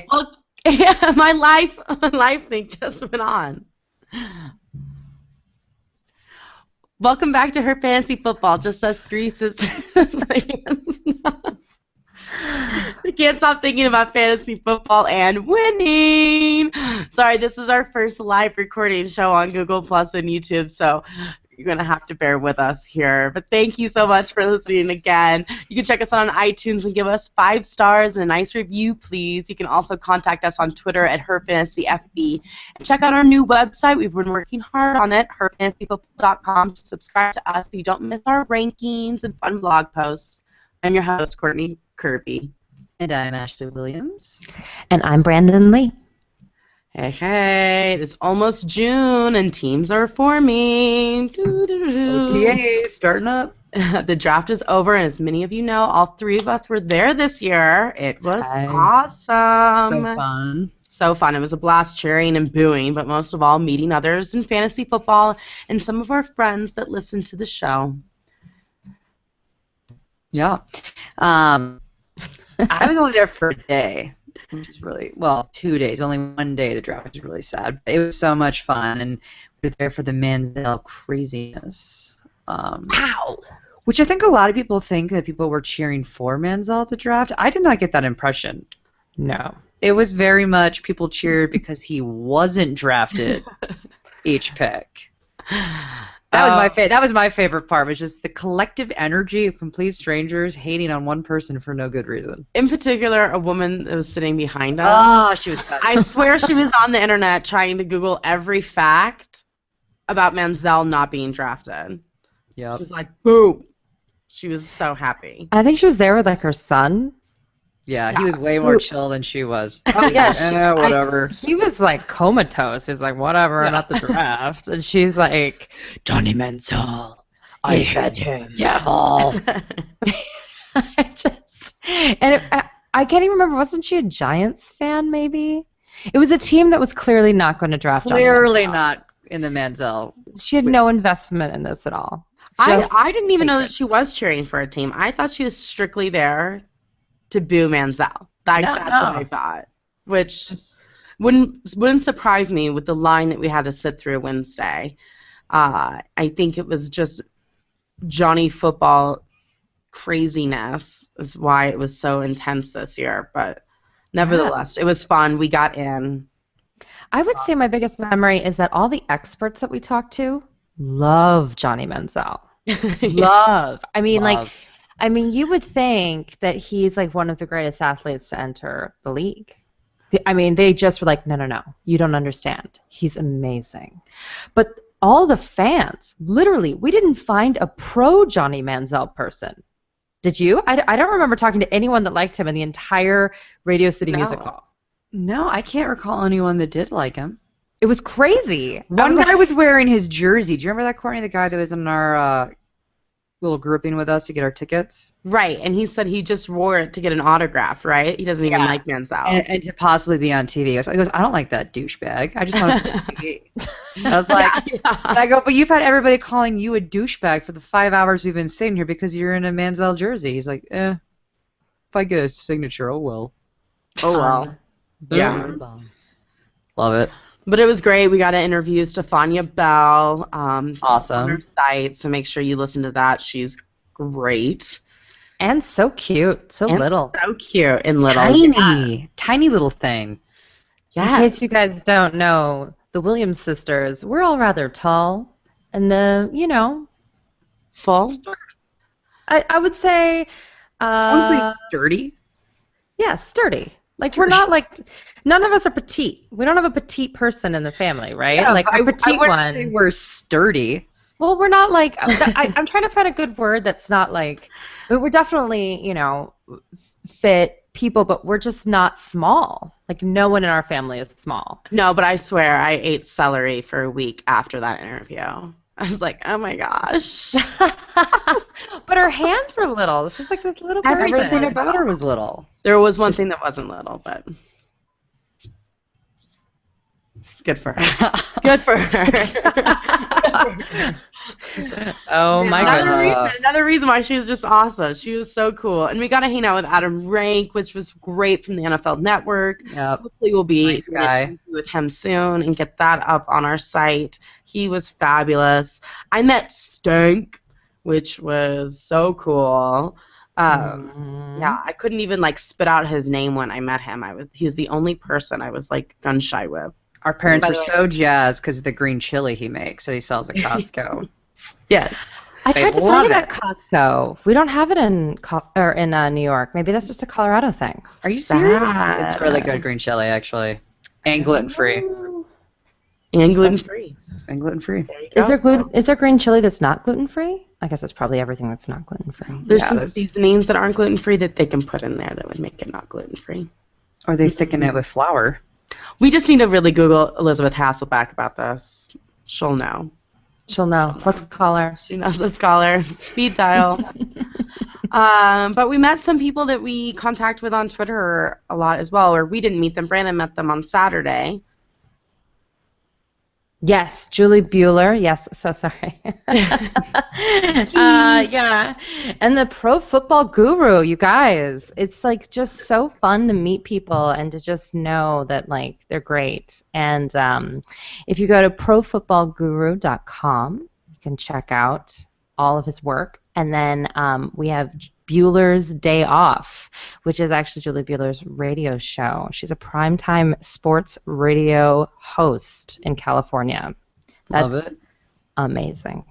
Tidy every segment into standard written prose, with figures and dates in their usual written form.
Well, yeah, my life thing just went on. Welcome back to Her Fantasy Football. Just us three sisters. I can't stop thinking about fantasy football and winning. Sorry, this is our first live recording show on Google Plus and YouTube, so you're going to have to bear with us here. But thank you so much for listening again. You can check us out on iTunes and give us 5 stars and a nice review, please. You can also contact us on Twitter at HerFantasyFB. And check out our new website. We've been working hard on it, HerFantasyFootball.com. Subscribe to us so you don't miss our rankings and fun blog posts. I'm your host, Courtney Kirby. And I'm Ashley Williams. And I'm Brandon Lee. Hey, it's almost June and teams are forming. OTA starting up. The draft is over, and as many of you know, all 3 of us were there this year. It was awesome. So fun. So fun. It was a blast cheering and booing, but most of all, meeting others in fantasy football and some of our friends that listen to the show. Yeah. I was only there for a day, which is really, 2 days. Only one day the draft was really sad. But it was so much fun, and we were there for the Manziel craziness. Wow. Which I think a lot of people think that people were cheering for Manziel at the draft. I did not get that impression. No. It was very much people cheered because he wasn't drafted each pick. That was my favorite part. Was just the collective energy of complete strangers hating on one person for no good reason. In particular, a woman that was sitting behind us. Oh, she was fast. I swear she was on the internet trying to Google every fact about Manziel not being drafted. Yep. She was like, boom. She was so happy. I think she was there with like her son. Yeah, he was way more chill than she was. Oh yeah, whatever. He was like comatose. He's like, whatever, I'm at the draft, and she's like, Johnny Manziel, I fed him, devil. I can't even remember. Wasn't she a Giants fan? Maybe it was a team that was clearly not going to draft. Clearly not in the Manziel. She had no investment in this at all. I didn't even know that she was cheering for a team. I thought she was strictly there to boo Manziel. That's what I thought. Which wouldn't surprise me with the line that we had to sit through Wednesday. I think it was just Johnny football craziness is why it was so intense this year. But nevertheless, it was fun. We got in. I would say my biggest memory is that all the experts that we talked to love Johnny Manziel. Love. I mean, you would think that he's like one of the greatest athletes to enter the league. I mean, they just were like, no, you don't understand. He's amazing. But all the fans, literally, we didn't find a pro Johnny Manziel person. Did you? I don't remember talking to anyone that liked him in the entire Radio City Music Hall. No, I can't recall anyone that did like him. It was crazy. One guy was wearing his jersey. Do you remember that, Courtney? The guy that was in our little grouping with us to get our tickets? Right, and he said he just wore it to get an autograph, right? He doesn't even like Manziel. And to possibly be on TV. He goes, I don't like that douchebag. I just want to be on TV. I was like, and I go, but you've had everybody calling you a douchebag for the 5 hours we've been sitting here because you're in a Manziel jersey. He's like, if I get a signature, oh well. Oh well. Yeah. Love it. But it was great. We got to interview Stefania Bell awesome. On her site, so make sure you listen to that. She's great. And so cute. So little. So cute and little. Tiny little thing. Yes. In case you guys don't know, the Williams sisters, we're all rather tall and, full? I would say... Sounds like sturdy. Yeah, sturdy. Like, we're not like... None of us are petite. We don't have a petite person in the family, right? Yeah, like, our petite I wouldn't say we're sturdy. Well, we're not like... I'm trying to find a good word that's not like... But we're definitely, fit people, but we're just not small. Like, no one in our family is small. No, but I swear I ate celery for a week after that interview. I was like, oh my gosh. But her hands were little. It's just like this little person. Everything about her was little. There was one thing that wasn't little, but... Good for her. Good for her. Oh my goodness. Another reason why she was just awesome. She was so cool. And we got to hang out with Adam Rank, which was great, from the NFL Network. Yep. Hopefully we'll be Nice guy. with him soon and get that up on our site. He was fabulous. I met Stank, which was so cool. Yeah, I couldn't even like spit out his name when I met him. He was the only person I was like gun shy with. Our parents were so jazzed because of the green chili he makes that he sells at Costco. Yes. I tried to find it at Costco. We don't have it in New York. Maybe that's just a Colorado thing. Are you serious? It's really good green chili, actually. And gluten-free. And gluten-free. And gluten-free. Is there green chili that's not gluten-free? I guess it's probably everything that's not gluten-free. There's some seasonings that aren't gluten-free that they can put in there that would make it not gluten-free. Or they thicken it with flour. We just need to really Google Elizabeth Hasselbeck about this. She'll know. She'll know. Let's call her. She knows. Let's call her. Speed dial. But we met some people that we contact with on Twitter a lot as well, or we didn't meet them. Brandon met them on Saturday. Yes, Julie Bueller. Yes, so sorry. Yeah, and the Pro Football Guru, you guys. It's like just so fun to meet people and to just know that like they're great. And if you go to profootballguru.com, you can check out all of his work. And then we have Bueller's Day Off, which is actually Julie Bueller's radio show. She's a primetime sports radio host in California. That's Love it. Amazing.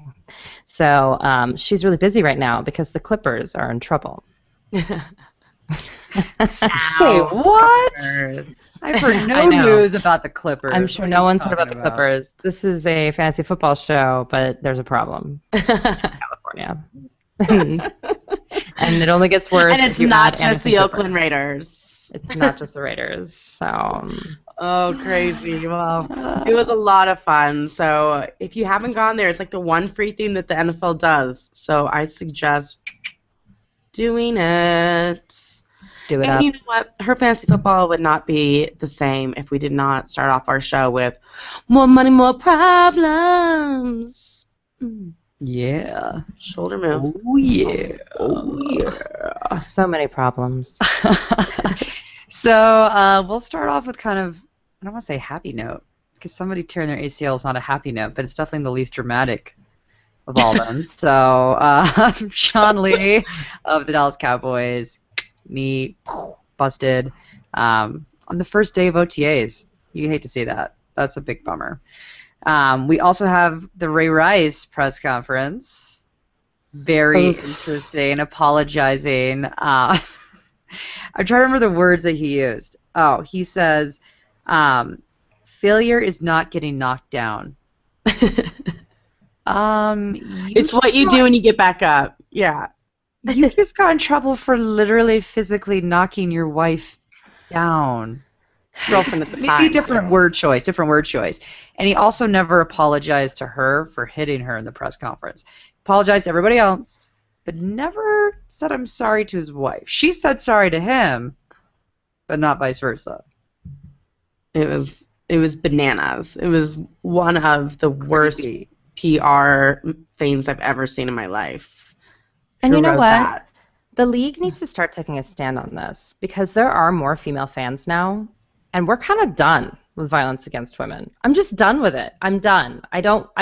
So she's really busy right now because the Clippers are in trouble. Say what? I've heard no news about the Clippers. I'm sure no one's heard about the Clippers. This is a fantasy football show, but there's a problem in California. And it only gets worse. And it's not just the Oakland Raiders. It's not just the Raiders. So. Oh, crazy. Well, it was a lot of fun. So if you haven't gone there, it's like the one free thing that the NFL does. So I suggest doing it. Do it and up. You know what? Her fantasy football would not be the same if we did not start off our show with more money, more problems. Yeah. Shoulder move. Oh, yeah. Oh, yeah. So many problems. So we'll start off with kind of, I don't want to say happy note, because somebody tearing their ACL is not a happy note, but it's definitely the least dramatic of all of them. So Sean Lee of the Dallas Cowboys, knee busted on the first day of OTAs. You hate to see that. That's a big bummer. We also have the Ray Rice press conference. Very interesting, apologizing. I'm trying to remember the words that he used. Oh, he says, failure is not getting knocked down. It's what you do when you get back up. Yeah. You just got in trouble for literally physically knocking your wife down. Girlfriend at the time. Maybe different word choice. And he also never apologized to her for hitting her in the press conference. Apologized to everybody else, but never said I'm sorry to his wife. She said sorry to him, but not vice versa. It was bananas. It was one of the worst PR things I've ever seen in my life. And you know what? The league needs to start taking a stand on this because there are more female fans now, and we're kind of done with violence against women. I'm just done with it. I'm done. I'm not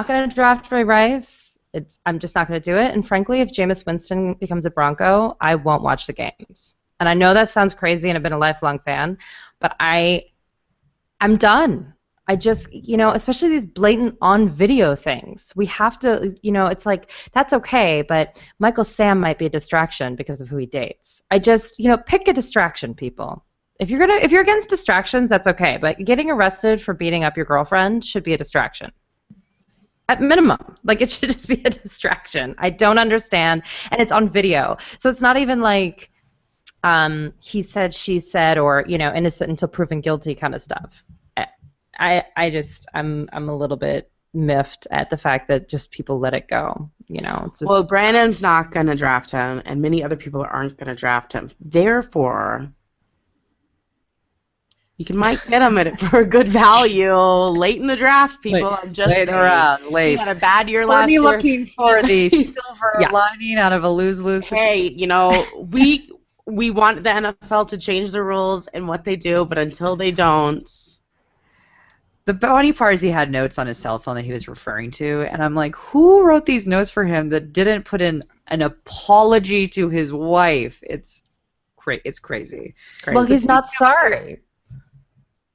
going to draft Ray Rice. I'm just not going to do it. And frankly, if Jameis Winston becomes a Bronco, I won't watch the games. And I know that sounds crazy, and I've been a lifelong fan, but I'm done. I just, especially these blatant on-video things. We have to, it's like, that's okay, but Michael Sam might be a distraction because of who he dates. I just, pick a distraction, people. If you're against distractions, that's okay, but getting arrested for beating up your girlfriend should be a distraction. At minimum, like it should just be a distraction. I don't understand, and it's on video, so it's not even like he said, she said, or innocent until proven guilty kind of stuff. I'm a little bit miffed at the fact that just people let it go. It's just... Well, Brandon's not going to draft him, and many other people aren't going to draft him. Therefore, You might get him for a good value late in the draft, people. I'm just saying. Late. He had a bad year last year. Looking for the silver lining out of a lose-lose situation. Hey, we want the NFL to change the rules and what they do, but until they don't. The funny part is he had notes on his cell phone that he was referring to, and I'm like, who wrote these notes for him that didn't put in an apology to his wife? It's crazy. Well, he's not sorry.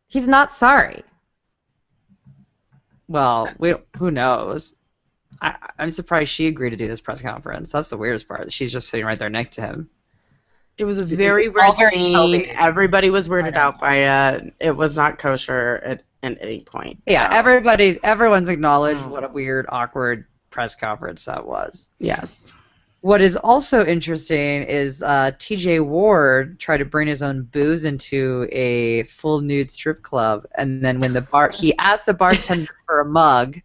He's not sorry. Well, who knows? I'm surprised she agreed to do this press conference. That's the weirdest part. She's just sitting right there next to him. It was a very weird scene. Everybody was weirded out by it. It was not kosher at any point. Yeah, so. Everyone's acknowledged what a weird, awkward press conference that was. Yes. What is also interesting is T.J. Ward tried to bring his own booze into a full nude strip club, and then when he asked the bartender for a mug,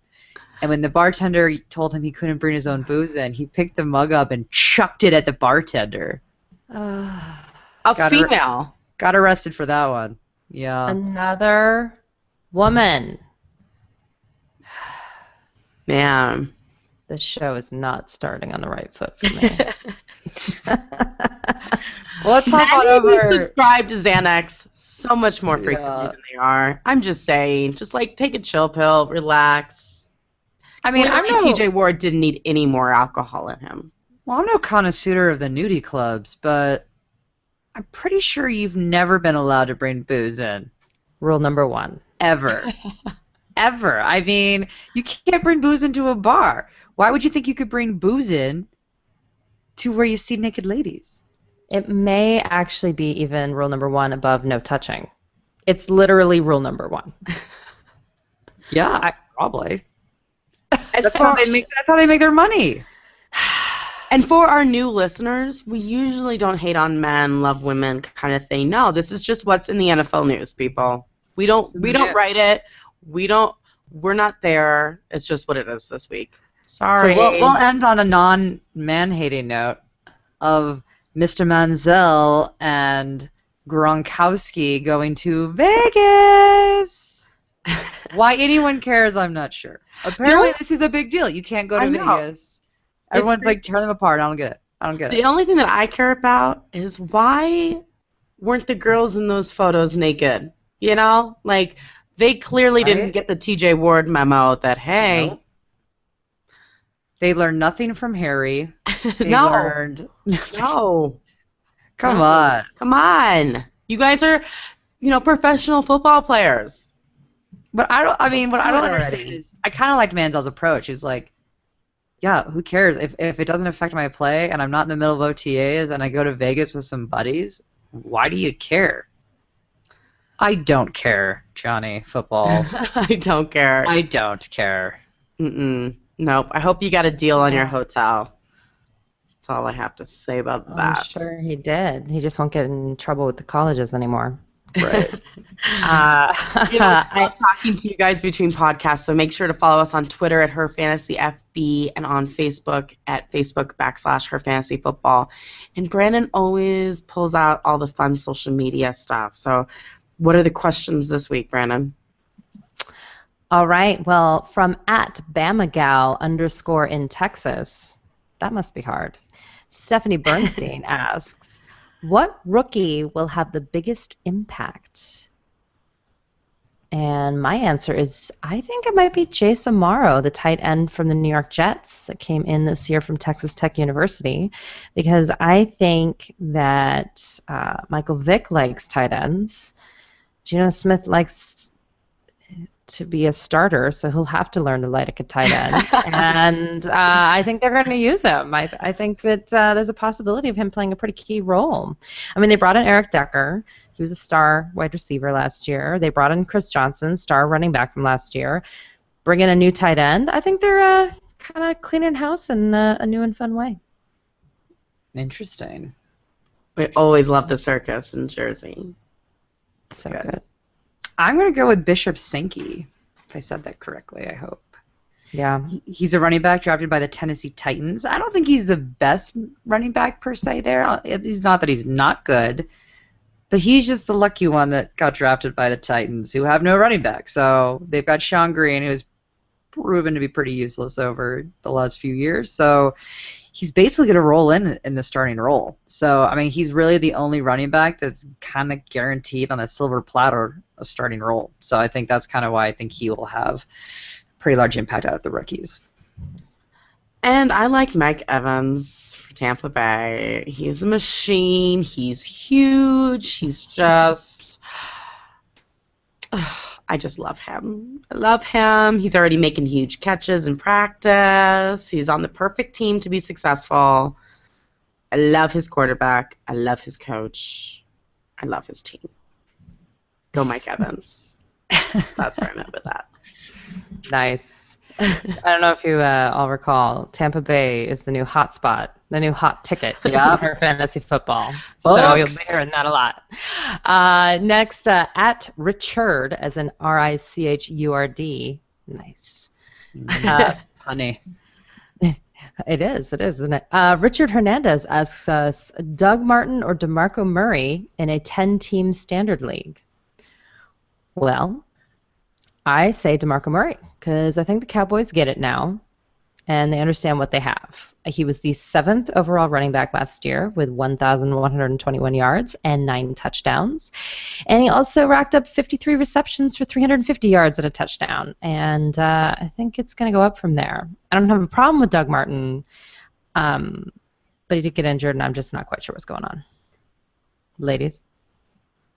and when the bartender told him he couldn't bring his own booze in, he picked the mug up and chucked it at the bartender. Female. Got arrested for that one. Yeah. Another woman. Man. This show is not starting on the right foot for me. Well, let's hop on over. Subscribe to Xanax so much more frequently than they are. I'm just saying, just take a chill pill, relax. I mean, T.J. Ward didn't need any more alcohol in him. Well, I'm no connoisseur of the nudie clubs, but I'm pretty sure you've never been allowed to bring booze in. Rule number 1. Ever. Ever. I mean, you can't bring booze into a bar. Why would you think you could bring booze in to where you see naked ladies? It may actually be even rule number 1 above no touching. It's literally rule number 1. Yeah, probably. That's how they make their money. And for our new listeners, we usually don't hate on men, love women kind of thing. No, this is just what's in the NFL news, people. We don't write it. We're not there. It's just what it is this week. Sorry. So we'll end on a non-man-hating note of Mr. Manziel and Gronkowski going to Vegas. Why anyone cares, I'm not sure. Apparently, this is a big deal. You can't go to Vegas. Everyone's like, tear them apart. I don't get it. The only thing that I care about is why weren't the girls in those photos naked? You know? Like, they clearly didn't get the T.J. Ward memo that, hey. Nope. They learned nothing from Harry. No. Come on. Come on. You guys are, professional football players. But what I don't understand is, I kind of liked Manziel's approach. He's like, yeah, who cares? If it doesn't affect my play and I'm not in the middle of OTAs and I go to Vegas with some buddies, why do you care? I don't care, Johnny Football. I don't care. I don't care. Nope. I hope you got a deal on your hotel. That's all I have to say about that. I'm sure he did. He just won't get in trouble with the colleges anymore. Right. I'm talking to you guys between podcasts, so make sure to follow us on Twitter at HerFantasyFB and on Facebook at Facebook.com/HerFantasyFootball. And Brandon always pulls out all the fun social media stuff. So what are the questions this week, Brandon? All right. Well, from @BamaGal_ in Texas, that must be hard. Stephanie Bernstein asks, what rookie will have the biggest impact? And my answer is, I think it might be Chase Amaro, the tight end from the New York Jets that came in this year from Texas Tech University, because I think that Michael Vick likes tight ends. Geno Smith likes to be a starter, so he'll have to learn to like a tight end. And I think they're going to use him. I think that there's a possibility of him playing a pretty key role. I mean, they brought in Eric Decker. He was a star wide receiver last year. They brought in Chris Johnson, star running back from last year. Bring in a new tight end. I think they're kind of cleaning house in a new and fun way. Interesting. We always love the circus in Jersey. So good. I'm going to go with Bishop Sankey, if I said that correctly, I hope. Yeah. He's a running back drafted by the Tennessee Titans. I don't think he's the best running back per se there. It's not that he's not good, But he's just the lucky one that got drafted by the Titans, who have no running back. So they've got Sean Green, who's proven to be pretty useless over the last few years. So he's basically going to roll in the starting role. So, I mean, he's really the only running back that's kind of guaranteed on a silver platter a starting role. So I think that's kind of why I think he will have pretty large impact out of the rookies. And I like Mike Evans for Tampa Bay. He's a machine. He's huge. He's just... I just love him. I love him. He's already making huge catches in practice. He's on the perfect team to be successful. I love his quarterback. I love his coach. I love his team. Go Mike Evans. That's where I'm at with that. Nice. I don't know if you all recall, Tampa Bay is the new hot spot, the new hot ticket for fantasy football. So you'll be hearing that a lot. Next, at Richard, as in Richurd. Nice. Honey. It is, isn't it? Richard Hernandez asks us, Doug Martin or DeMarco Murray in a 10-team standard league? Well, I say DeMarco Murray, because I think the Cowboys get it now, and they understand what they have. He was the 7th overall running back last year with 1,121 yards and 9 touchdowns. And he also racked up 53 receptions for 350 yards and a touchdown. And I think it's going to go up from there. I don't have a problem with Doug Martin, but he did get injured, and I'm just not quite sure what's going on. Ladies?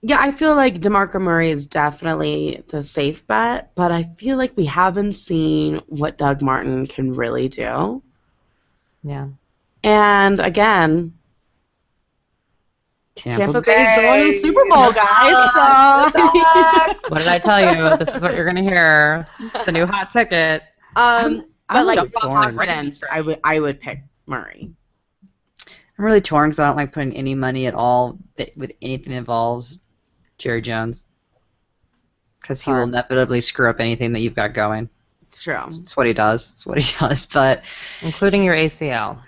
Yeah, I feel like DeMarco Murray is definitely the safe bet, but I feel like we haven't seen what Doug Martin can really do. Yeah. And again, Tampa Bay's going to the Super Bowl, guys. So. What did I tell you? This is what you're going to hear. It's the new hot ticket. But like confidence, I would pick Murray. I'm really torn because I don't like putting any money at all with anything that involves Jerry Jones, because he will inevitably screw up anything that you've got going. It's true. It's what he does. It's what he does. But including your ACL.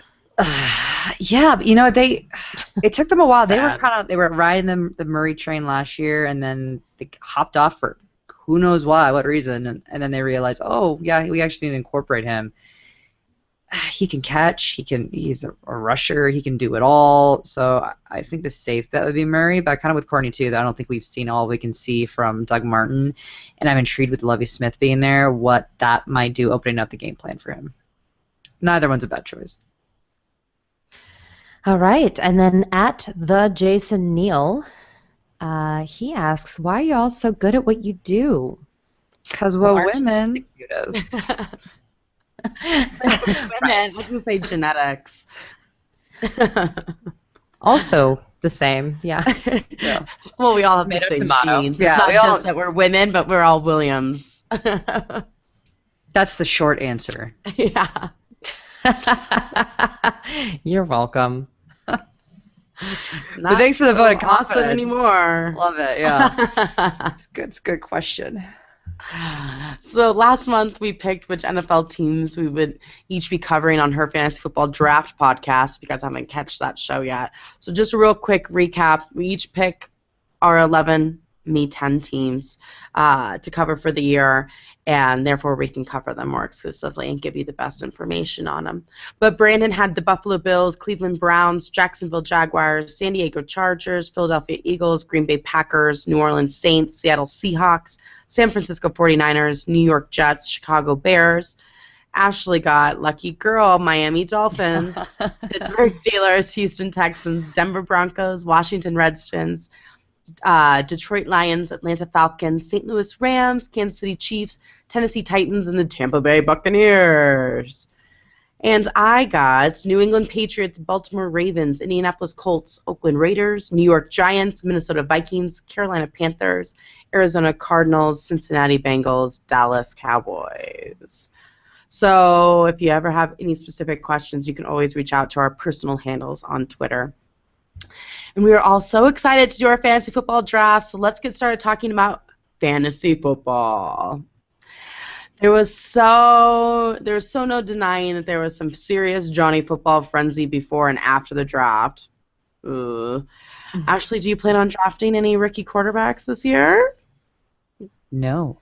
Yeah, but you know it took them a while. They were riding the Murray train last year, and then they hopped off for who knows why, what reason, and then they realized, oh yeah, we actually need to incorporate him. He can catch. He's a rusher. He can do it all. So I think the safe bet would be Murray. But kind of with Courtney too, that I don't think we've seen all we can see from Doug Martin, and I'm intrigued with Lovie Smith being there, what that might do, opening up the game plan for him. Neither one's a bad choice. All right, and then at the Jason Neal, he asks, "Why are y'all so good at what you do?" Because we're women. Women, I was going to say genetics. Also the same, yeah. Well, we all have the same genes. Yeah, it's not just that we're women, but we're all Williams. That's the short answer. Yeah. You're welcome. But thanks for the vote of confidence. Awesome anymore. Love it, yeah. It's a good question. So last month we picked which NFL teams we would each be covering on Her Fantasy Football Draft podcast. If you guys haven't catched that show yet. So just a real quick recap. We each pick our 11, me 10 teams to cover for the year, and therefore we can cover them more exclusively and give you the best information on them. But Brandon had the Buffalo Bills, Cleveland Browns, Jacksonville Jaguars, San Diego Chargers, Philadelphia Eagles, Green Bay Packers, New Orleans Saints, Seattle Seahawks, San Francisco 49ers, New York Jets, Chicago Bears. Ashley got lucky girl, Miami Dolphins, Pittsburgh Steelers, Houston Texans, Denver Broncos, Washington Redskins, Detroit Lions, Atlanta Falcons, St. Louis Rams, Kansas City Chiefs, Tennessee Titans, and the Tampa Bay Buccaneers. And I got New England Patriots, Baltimore Ravens, Indianapolis Colts, Oakland Raiders, New York Giants, Minnesota Vikings, Carolina Panthers, Arizona Cardinals, Cincinnati Bengals, Dallas Cowboys. So if you ever have any specific questions, you can always reach out to our personal handles on Twitter. And we are all so excited to do our fantasy football draft, so let's get started talking about fantasy football. There was no denying that there was some serious Johnny football frenzy before and after the draft. Ashley, do you plan on drafting any rookie quarterbacks this year? No.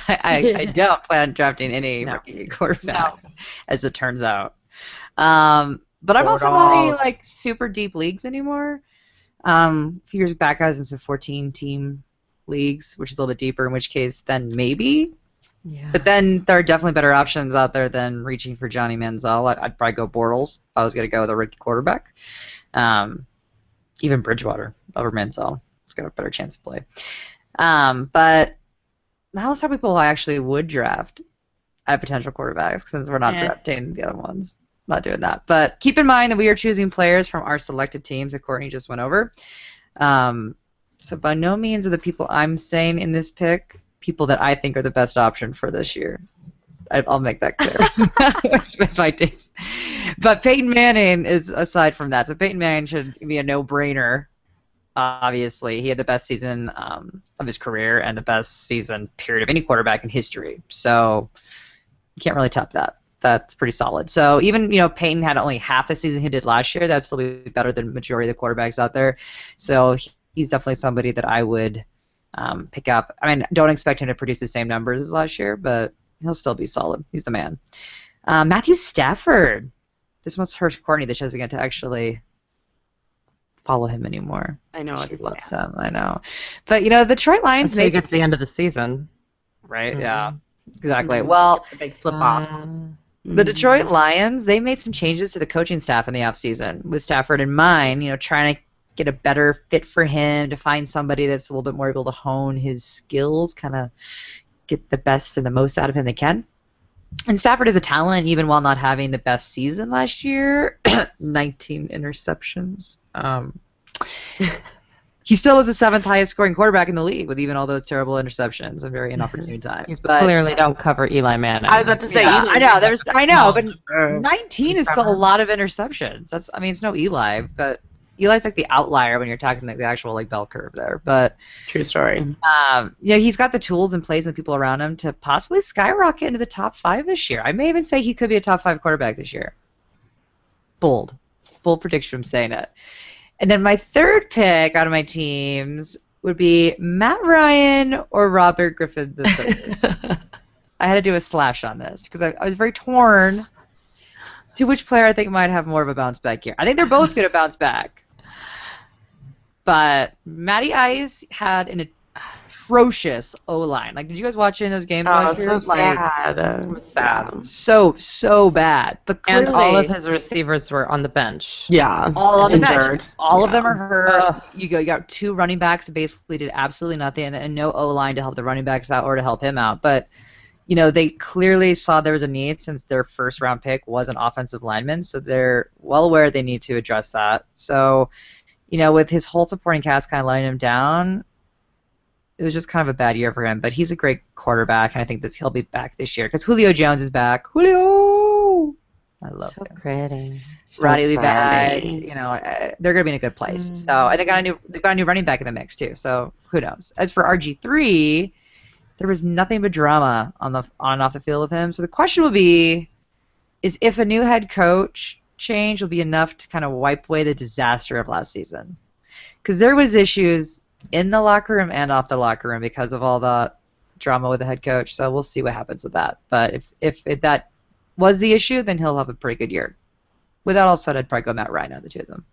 I don't plan on drafting any rookie quarterbacks, as it turns out. But I'm also not in any like super deep leagues anymore. A few years back, I was in some 14-team leagues, which is a little bit deeper. In which case, then maybe. Yeah. But then there are definitely better options out there than reaching for Johnny Manziel. I'd probably go Bortles if I was going to go with a rookie quarterback. Even Bridgewater over Manziel. He's got a better chance to play. But now let's talk about people who I actually would draft at potential quarterbacks, since we're not drafting the other ones. Not doing that. But keep in mind that we are choosing players from our selected teams that Courtney just went over. So by no means are the people I'm saying in this pick people that I think are the best option for this year. I'll make that clear. With my taste. But Peyton Manning is aside from that. So Peyton Manning should be a no-brainer. Obviously, he had the best season of his career and the best season period of any quarterback in history. So you can't really top that. That's pretty solid. So even, Peyton had only half the season he did last year. That'd still be better than the majority of the quarterbacks out there. So he's definitely somebody that I would pick up. I mean, don't expect him to produce the same numbers as last year, but he'll still be solid. He's the man. Matthew Stafford. This must hurt Courtney that she doesn't get to actually follow him anymore. I know. She loves him. I know. But, the Detroit Lions made it to the end of the season. Right, yeah. Exactly. Well, a big flip off. The Detroit Lions, they made some changes to the coaching staff in the offseason with Stafford in mind, trying to get a better fit for him, to find somebody that's a little bit more able to hone his skills, kind of get the best and the most out of him they can. And Stafford is a talent, even while not having the best season last year. 19 interceptions. He still was the 7th highest scoring quarterback in the league with even all those terrible interceptions and very inopportune times. You clearly don't cover Eli Manning. I was about to say, yeah, I know, but 19 is still a lot of interceptions. It's no Eli, but Eli's like the outlier when you're talking like the actual like bell curve there. But true story. He's got the tools in place and the people around him to possibly skyrocket into the top 5 this year. I may even say he could be a top 5 quarterback this year. Bold prediction. I'm saying it. And then my third pick out of my teams would be Matt Ryan or Robert Griffin III. I had to do a slash on this because I was very torn to which player I think might have more of a bounce back here. I think they're both going to bounce back. But Matty Ice had an atrocious O-line. Like, did you guys watch any of those games last year? So sad. It was sad. So bad. But clearly, and all of his receivers were on the bench. Yeah. All on the injured. bench. All of them are hurt. You got 2 running backs that basically did absolutely nothing, and no O-line to help the running backs out or to help him out. But, they clearly saw there was a need since their first-round pick was an offensive lineman, so they're well aware they need to address that. So, with his whole supporting cast kind of letting him down, it was just kind of a bad year for him, but he's a great quarterback, and I think that he'll be back this year because Julio Jones is back. Julio! I love him. So pretty. Roddy will be back. They're going to be in a good place. So, and they've got a new running back in the mix too. So who knows? As for RG3, there was nothing but drama on and off the field with him. So the question will be, is if a new head coach change will be enough to kind of wipe away the disaster of last season? Because there was issues in the locker room and off the locker room because of all the drama with the head coach. So we'll see what happens with that. But if that was the issue, then he'll have a pretty good year. With that all said, I'd probably go Matt Ryan out of the two of them.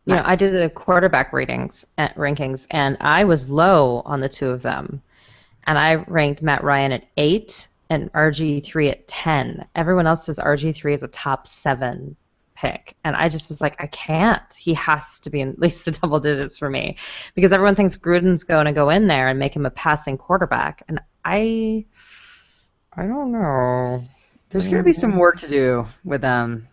Nice. I did the quarterback rankings, and I was low on the two of them. And I ranked Matt Ryan at 8 and RG3 at 10. Everyone else says RG3 is a top 7 pick. And I just was like, I can't. He has to be in at least the double digits for me. Because everyone thinks Gruden's going to go in there and make him a passing quarterback. And I don't know. There's going to be some work to do with them.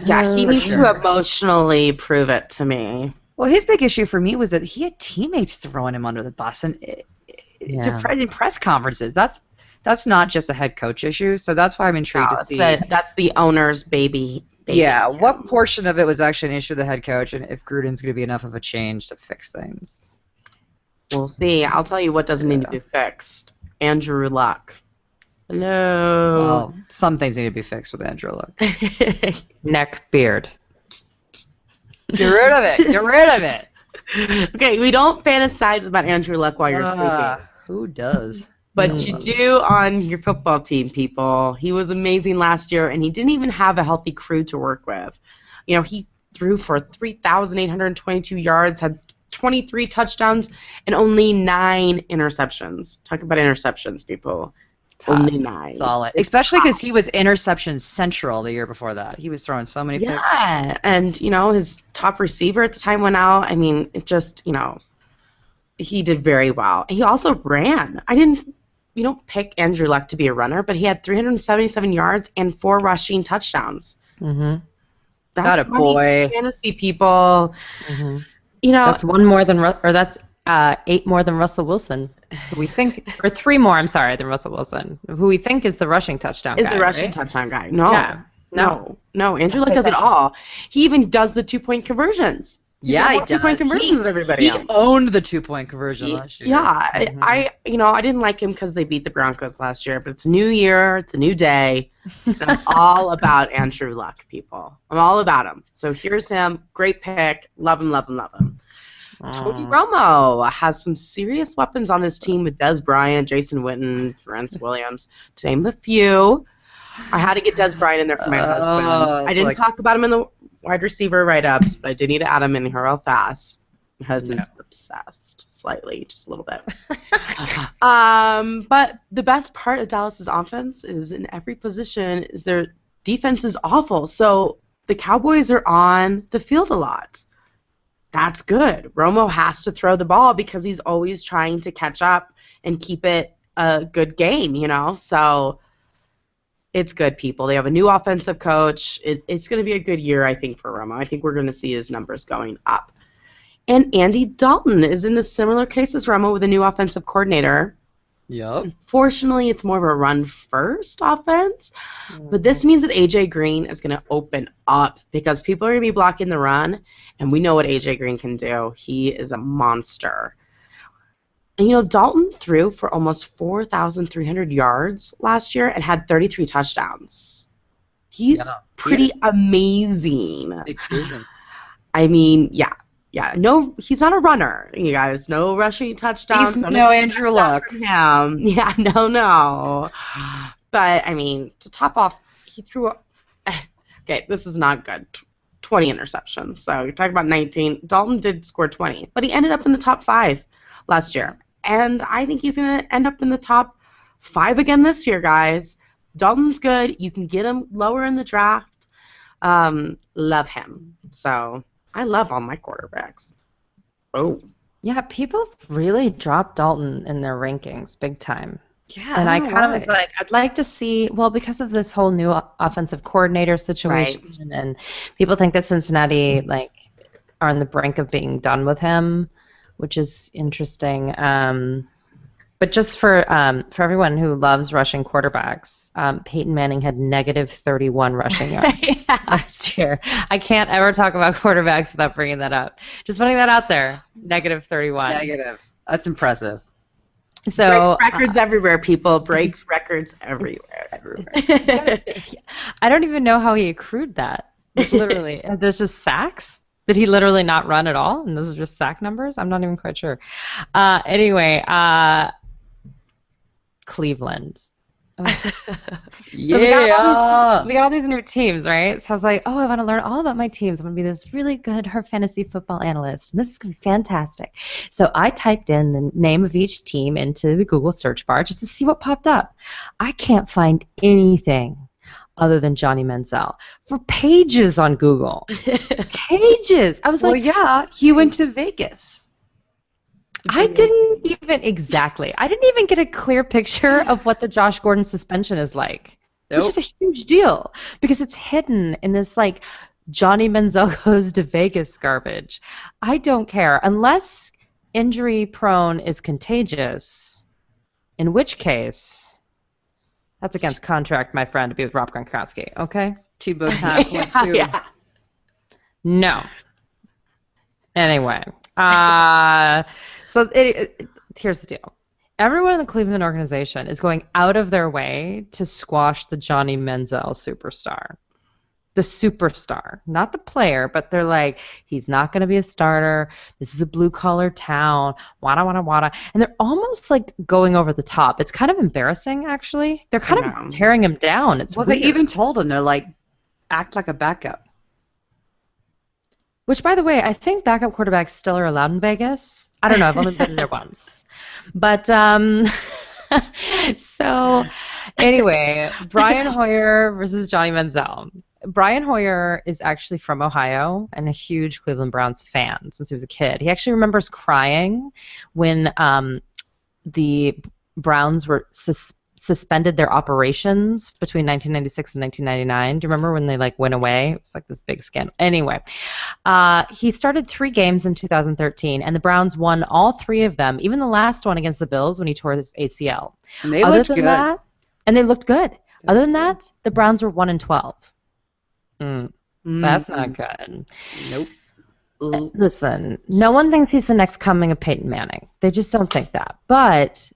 Yeah, he needs to emotionally prove it to me. Well, his big issue for me was that he had teammates throwing him under the bus and in press conferences. That's not just a head coach issue, so that's why I'm intrigued to see. That's the owner's baby. Yeah, what portion of it was actually an issue with the head coach, and if Gruden's going to be enough of a change to fix things. We'll see. I'll tell you what doesn't need to be fixed. Andrew Luck. Hello. Well, some things need to be fixed with Andrew Luck. Neck, beard. Get rid of it. Get rid of it. Okay, we don't fantasize about Andrew Luck while you're sleeping. Who does? But you do on your football team, people. He was amazing last year, and he didn't even have a healthy crew to work with. You know, he threw for 3,822 yards, had 23 touchdowns, and only 9 interceptions. Talk about interceptions, people. Only 9. Solid. Especially because he was interception central the year before that. He was throwing so many picks. Yeah, and, you know, his top receiver at the time went out. I mean, it just, you know, he did very well. He also ran. You don't pick Andrew Luck to be a runner, but he had 377 yards and 4 rushing touchdowns. Mm-hmm. That's Got a boy. Fantasy people. Mm-hmm. You know, that's 1 more than, or that's 8 more than Russell Wilson, who we think, or 3 more, I'm sorry, than Russell Wilson, who we think is the rushing touchdown guy. Is the rushing right? touchdown guy. No. Yeah. No. Andrew Luck does it all. He even does the 2-point conversions. He does. 2-point conversions than everybody else. He owned the 2-point conversion last year. Yeah. Mm-hmm. I didn't like him because they beat the Broncos last year, but it's a new year. It's a new day. And I'm all about Andrew Luck, people. I'm all about him. So here's him. Great pick. Love him, love him, love him. Tony Romo has some serious weapons on his team with Dez Bryant, Jason Witten, Terrence Williams, to name a few. I had to get Dez Bryant in there for my husband. I didn't talk about him in the wide receiver write-ups, but I did need to add him in here real fast. My husband's obsessed, slightly, just a little bit. But the best part of Dallas's offense is in every position is their defense is awful. So the Cowboys are on the field a lot. That's good. Romo has to throw the ball because he's always trying to catch up and keep it a good game, you know? So it's good, people. They have a new offensive coach. It's going to be a good year, I think, for Romo. I think we're going to see his numbers going up. And Andy Dalton is in a similar case as Romo with a new offensive coordinator. Yep. Unfortunately, it's more of a run-first offense. But this means that A.J. Green is going to open up because people are going to be blocking the run, and we know what A.J. Green can do. He is a monster. And, you know, Dalton threw for almost 4,300 yards last year and had 33 touchdowns. He's pretty amazing. Big season. I mean, yeah. No, he's not a runner, you guys. No rushing touchdowns. He's no Andrew Luck. Yeah, no. But, I mean, to top off, he threw okay, this is not good. 20 interceptions. So you're talking about 19. Dalton did score 20, but he ended up in the top 5 last year. And I think he's going to end up in the top 5 again this year, guys. Dalton's good. You can get him lower in the draft. Love him. So I love all my quarterbacks. Oh. Yeah, people really dropped Dalton in their rankings big time. Yeah. And I kind of was like, I'd like to see, well, because of this whole new offensive coordinator situation, right. And people think that Cincinnati, like, are on the brink of being done with him, which is interesting. But just for everyone who loves rushing quarterbacks, Peyton Manning had negative 31 rushing yards last year. I can't ever talk about quarterbacks without bringing that up. Just putting that out there. Negative 31. Negative. That's impressive. So breaks records everywhere, people. Breaks records everywhere. I don't even know how he accrued that. Literally. There's just sacks? Did he literally not run at all? And those are just sack numbers? I'm not even quite sure. Anyway, Cleveland. Oh. Yeah. So we got all these new teams, right? So I was like, I want to learn all about my teams. I'm going to be this really good fantasy football analyst. And this is going to be fantastic. So I typed in the name of each team into the Google search bar just to see what popped up. I can't find anything other than Johnny Manziel for pages on Google. Pages. I was like, he went to Vegas. I didn't even get a clear picture of what the Josh Gordon suspension is like. Nope. Which is a huge deal because it's hidden in this like Johnny Manziel goes to Vegas garbage. I don't care unless injury prone is contagious, in which case that's against contract, my friend, to be with Rob Gronkowski. Okay, T-Bone time. Yeah. No. Anyway, so here's the deal. everyone in the Cleveland organization is going out of their way to squash the Johnny Manziel superstar. The superstar, not the player, but they're like, he's not going to be a starter. This is a blue-collar town. Wada, wada, wada. And they're almost like going over the top. It's kind of embarrassing, actually. They're kind of tearing him down. It's weird. They even told him, they're like, act like a backup. Which, by the way, I think backup quarterbacks still are allowed in Vegas. I don't know. I've only been there once. But, so, anyway, Brian Hoyer versus Johnny Manziel. Brian Hoyer is actually from Ohio and a huge Cleveland Browns fan since he was a kid. He actually remembers crying when the Browns were suspended their operations between 1996 and 1999. Do you remember when they went away? It was like this big scandal. Anyway, he started 3 games in 2013, and the Browns won all 3 of them, even the last one against the Bills when he tore his ACL. And they looked good. And they looked good. Other than that, the Browns were 1-12. That's not good. Nope. Listen, no one thinks he's the next coming of Peyton Manning. They just don't think that. But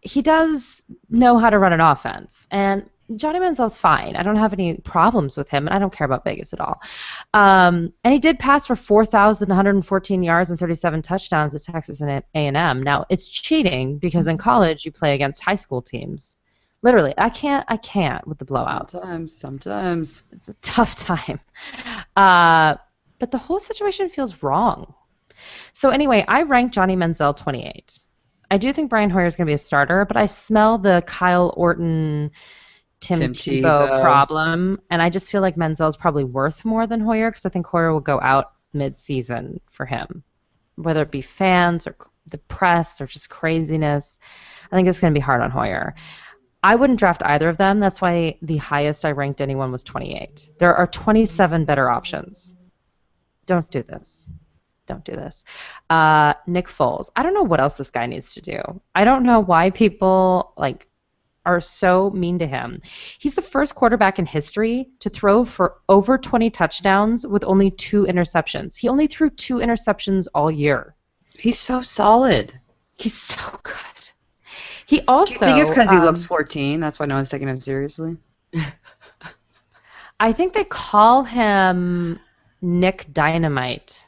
he does know how to run an offense. And Johnny Manziel's fine. I don't have any problems with him, and I don't care about Vegas at all. And he did pass for 4,114 yards and 37 touchdowns at Texas A&M. Now, it's cheating because in college you play against high school teams. Literally, I can't with the blowouts. Sometimes. It's a tough time. But the whole situation feels wrong. So anyway, I ranked Johnny Manziel 28. I do think Brian Hoyer is going to be a starter, but I smell the Kyle Orton, Tim Tebow problem, and I just feel like Manziel is probably worth more than Hoyer because I think Hoyer will go out mid-season for him, whether it be fans or the press or just craziness. I think it's going to be hard on Hoyer. I wouldn't draft either of them. That's why the highest I ranked anyone was 28. There are 27 better options. Don't do this. Don't do this. Nick Foles. I don't know what else this guy needs to do. I don't know why people are so mean to him. He's the first quarterback in history to throw for over 20 touchdowns with only 2 interceptions. He only threw 2 interceptions all year. He's so solid. He's so good. He also. Do you think it's because he looks 14? That's why no one's taking him seriously? I think they call him Nick Dynamite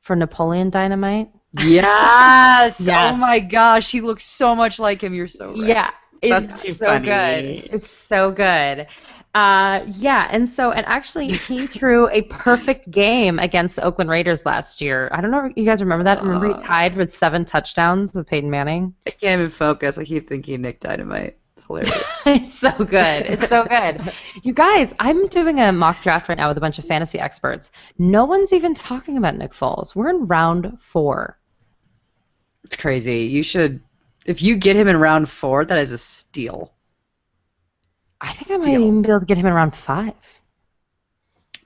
for Napoleon Dynamite. Yes! Oh my gosh, he looks so much like him. You're so right. Yeah. That's too funny. Good. It's so good. And actually he threw a perfect game against the Oakland Raiders last year. I don't know if you guys remember that. Remember he tied with 7 touchdowns with Peyton Manning? I can't even focus. I keep thinking Nick Dynamite. It's hilarious. It's so good. It's so good. You guys, I'm doing a mock draft right now with a bunch of fantasy experts. No one's even talking about Nick Foles. We're in round 4. It's crazy. You should, if you get him in round 4, that is a steal. I think I might even be able to get him in round 5.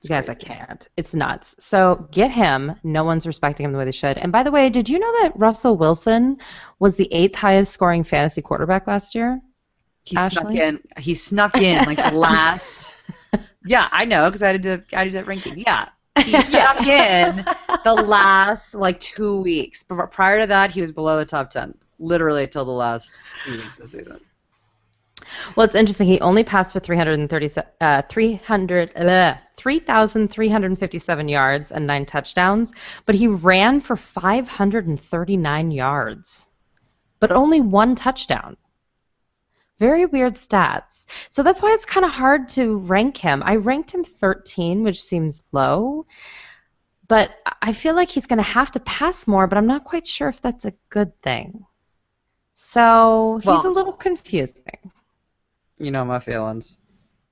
You guys, I can't. It's nuts. So get him. No one's respecting him the way they should. And by the way, did you know that Russell Wilson was the 8th highest scoring fantasy quarterback last year? He snuck in like the last. Yeah, I know because I did that ranking. Yeah, he snuck in the last 2 weeks. But prior to that, he was below the top 10, literally till the last few weeks this season. Well, it's interesting. He only passed for 3,357 yards and 9 touchdowns, but he ran for 539 yards, but only 1 touchdown. Very weird stats. So that's why it's kind of hard to rank him. I ranked him 13, which seems low, but I feel like he's going to have to pass more, but I'm not quite sure if that's a good thing. So he's a little confusing. You know my feelings.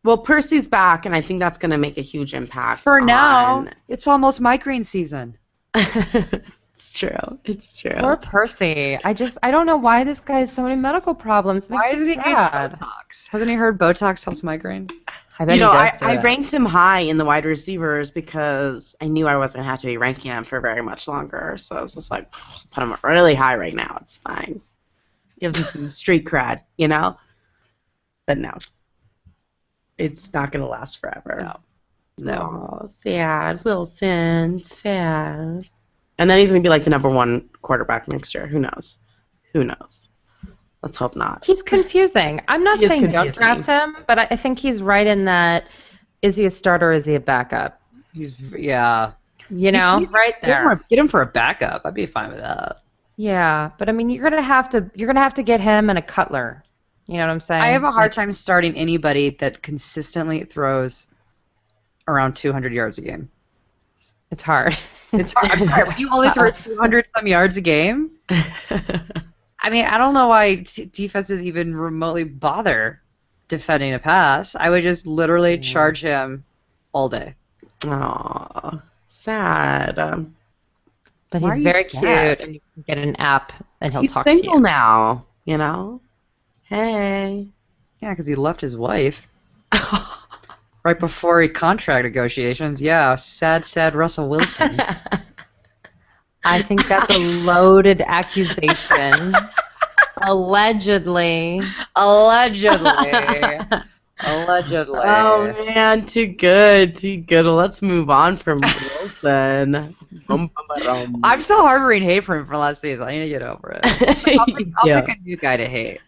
Well, Percy's back, and I think that's going to make a huge impact. For now, it's almost migraine season. It's true. It's true. Poor Percy. I don't know why this guy has so many medical problems. Why isn't he getting Botox? Hasn't he heard Botox helps migraines? I ranked him high in the wide receivers because I knew I wasn't going to have to be ranking him for very much longer. So I was just like, put him really high right now. It's fine. Give him some street cred, you know? But no. It's not going to last forever. No. Oh, sad. Wilson. Sad. And then he's going to be like the #1 quarterback next year. Who knows? Who knows? Let's hope not. He's confusing. I'm not saying don't draft him, but I think he's right in that, is he a starter or is he a backup? Yeah. Right there. Get him for a backup. I'd be fine with that. Yeah, but I mean, you're gonna have to get him and a Cutler. You know what I'm saying? I have a hard time starting anybody that consistently throws around 200 yards a game. It's hard. It's hard. I'm sorry. When you only throw 200 some yards a game, I mean, I don't know why defenses even remotely bother defending a pass. I would just literally charge him all day. Aw, sad. But he's very cute, and you can get an app, and he'll talk to you. He's single now, Hey. Yeah, because he left his wife right before contract negotiations. Yeah, sad Russell Wilson. I think that's a loaded accusation. Allegedly. Allegedly. Oh man, too good. Well, let's move on from Wilson. I'm still harboring hate for him from last season. I need to get over it. I'll pick a new guy to hate.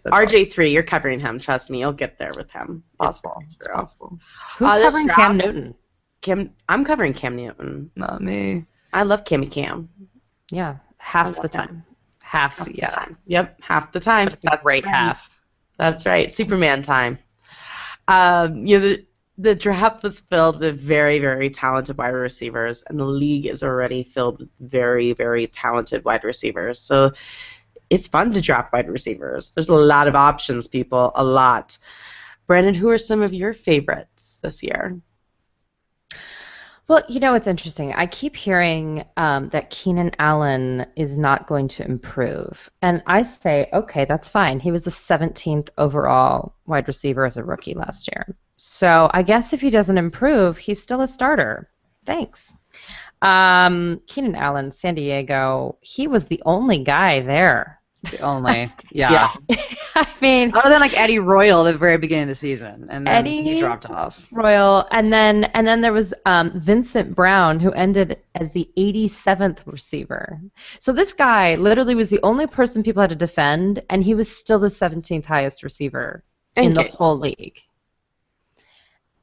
RJ3, you're covering him. Trust me, you'll get there with him. Possible. It's possible. Who's covering Cam Newton? I'm covering Cam Newton. Not me. I love Cammy Cam. Yeah, half the time. Half the time. Yep, half the time. That's great half. That's right. Superman time. The draft was filled with very, very talented wide receivers, and the league is already filled with very, very talented wide receivers. So it's fun to draft wide receivers. There's a lot of options, people. A lot. Brandon, who are some of your favorites this year? Well, it's interesting. I keep hearing that Keenan Allen is not going to improve. And I say, okay, that's fine. He was the 17th overall wide receiver as a rookie last year. So I guess if he doesn't improve, he's still a starter. Thanks. Keenan Allen, San Diego, he was the only guy there. The only, yeah. I mean, other than like Eddie Royal at the very beginning of the season, and then he dropped off. Royal, and then there was Vincent Brown, who ended as the 87th receiver. So this guy literally was the only person people had to defend, and he was still the 17th highest receiver in the whole league.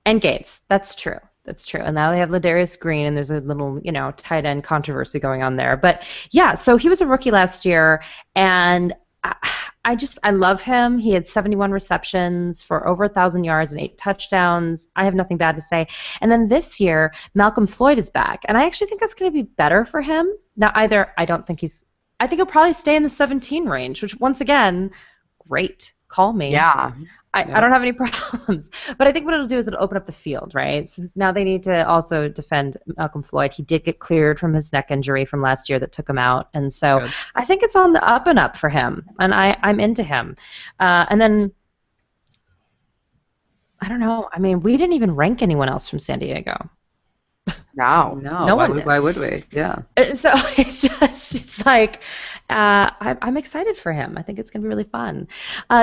And Gates, that's true. That's true. And now they have Ladarius Green, and there's a little, tight end controversy going on there. But, yeah, so he was a rookie last year, and I love him. He had 71 receptions for over 1,000 yards and 8 touchdowns. I have nothing bad to say. And then this year, Malcolm Floyd is back, and I actually think that's going to be better for him. Now, I think he'll probably stay in the 17 range, which, once again, great. Call me. Yeah. I don't have any problems. But I think what it'll do is it'll open up the field, right? So now they need to also defend Malcolm Floyd. He did get cleared from his neck injury from last year that took him out. And so Good. I think it's on the up and up for him. And I'm into him. And then, I don't know. I mean, we didn't even rank anyone else from San Diego. No. Why would we? Yeah. So it's like, I'm excited for him. I think it's going to be really fun.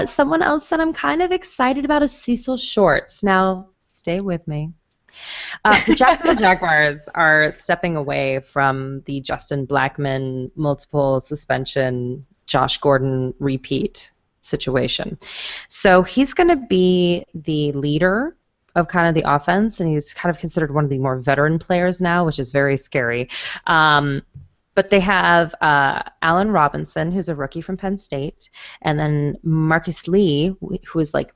Someone else that I'm kind of excited about is Cecil Shorts. Now, stay with me. The Jacksonville Jaguars are stepping away from the Justin Blackmon multiple suspension, Josh Gordon repeat situation. So he's going to be the leader of kind of the offense, and he's kind of considered one of the more veteran players now, which is very scary. But they have Allen Robinson, who's a rookie from Penn State, and then Marcus Lee, who is like,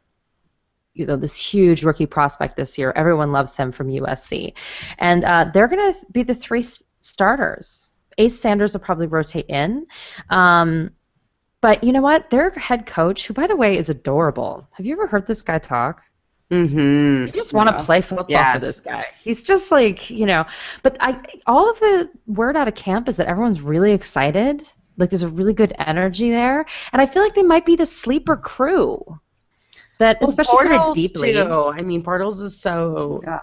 this huge rookie prospect this year. Everyone loves him from USC. And they're going to be the 3 starters. Ace Sanders will probably rotate in. But you know what? Their head coach, who, by the way, is adorable. Have you ever heard this guy talk? Mm-hmm. You just want to play football for this guy. He's just like, But all of the word out of camp is that everyone's really excited. Like, there's a really good energy there. And I feel like they might be the sleeper crew. Especially for deep league. I mean, Bortles is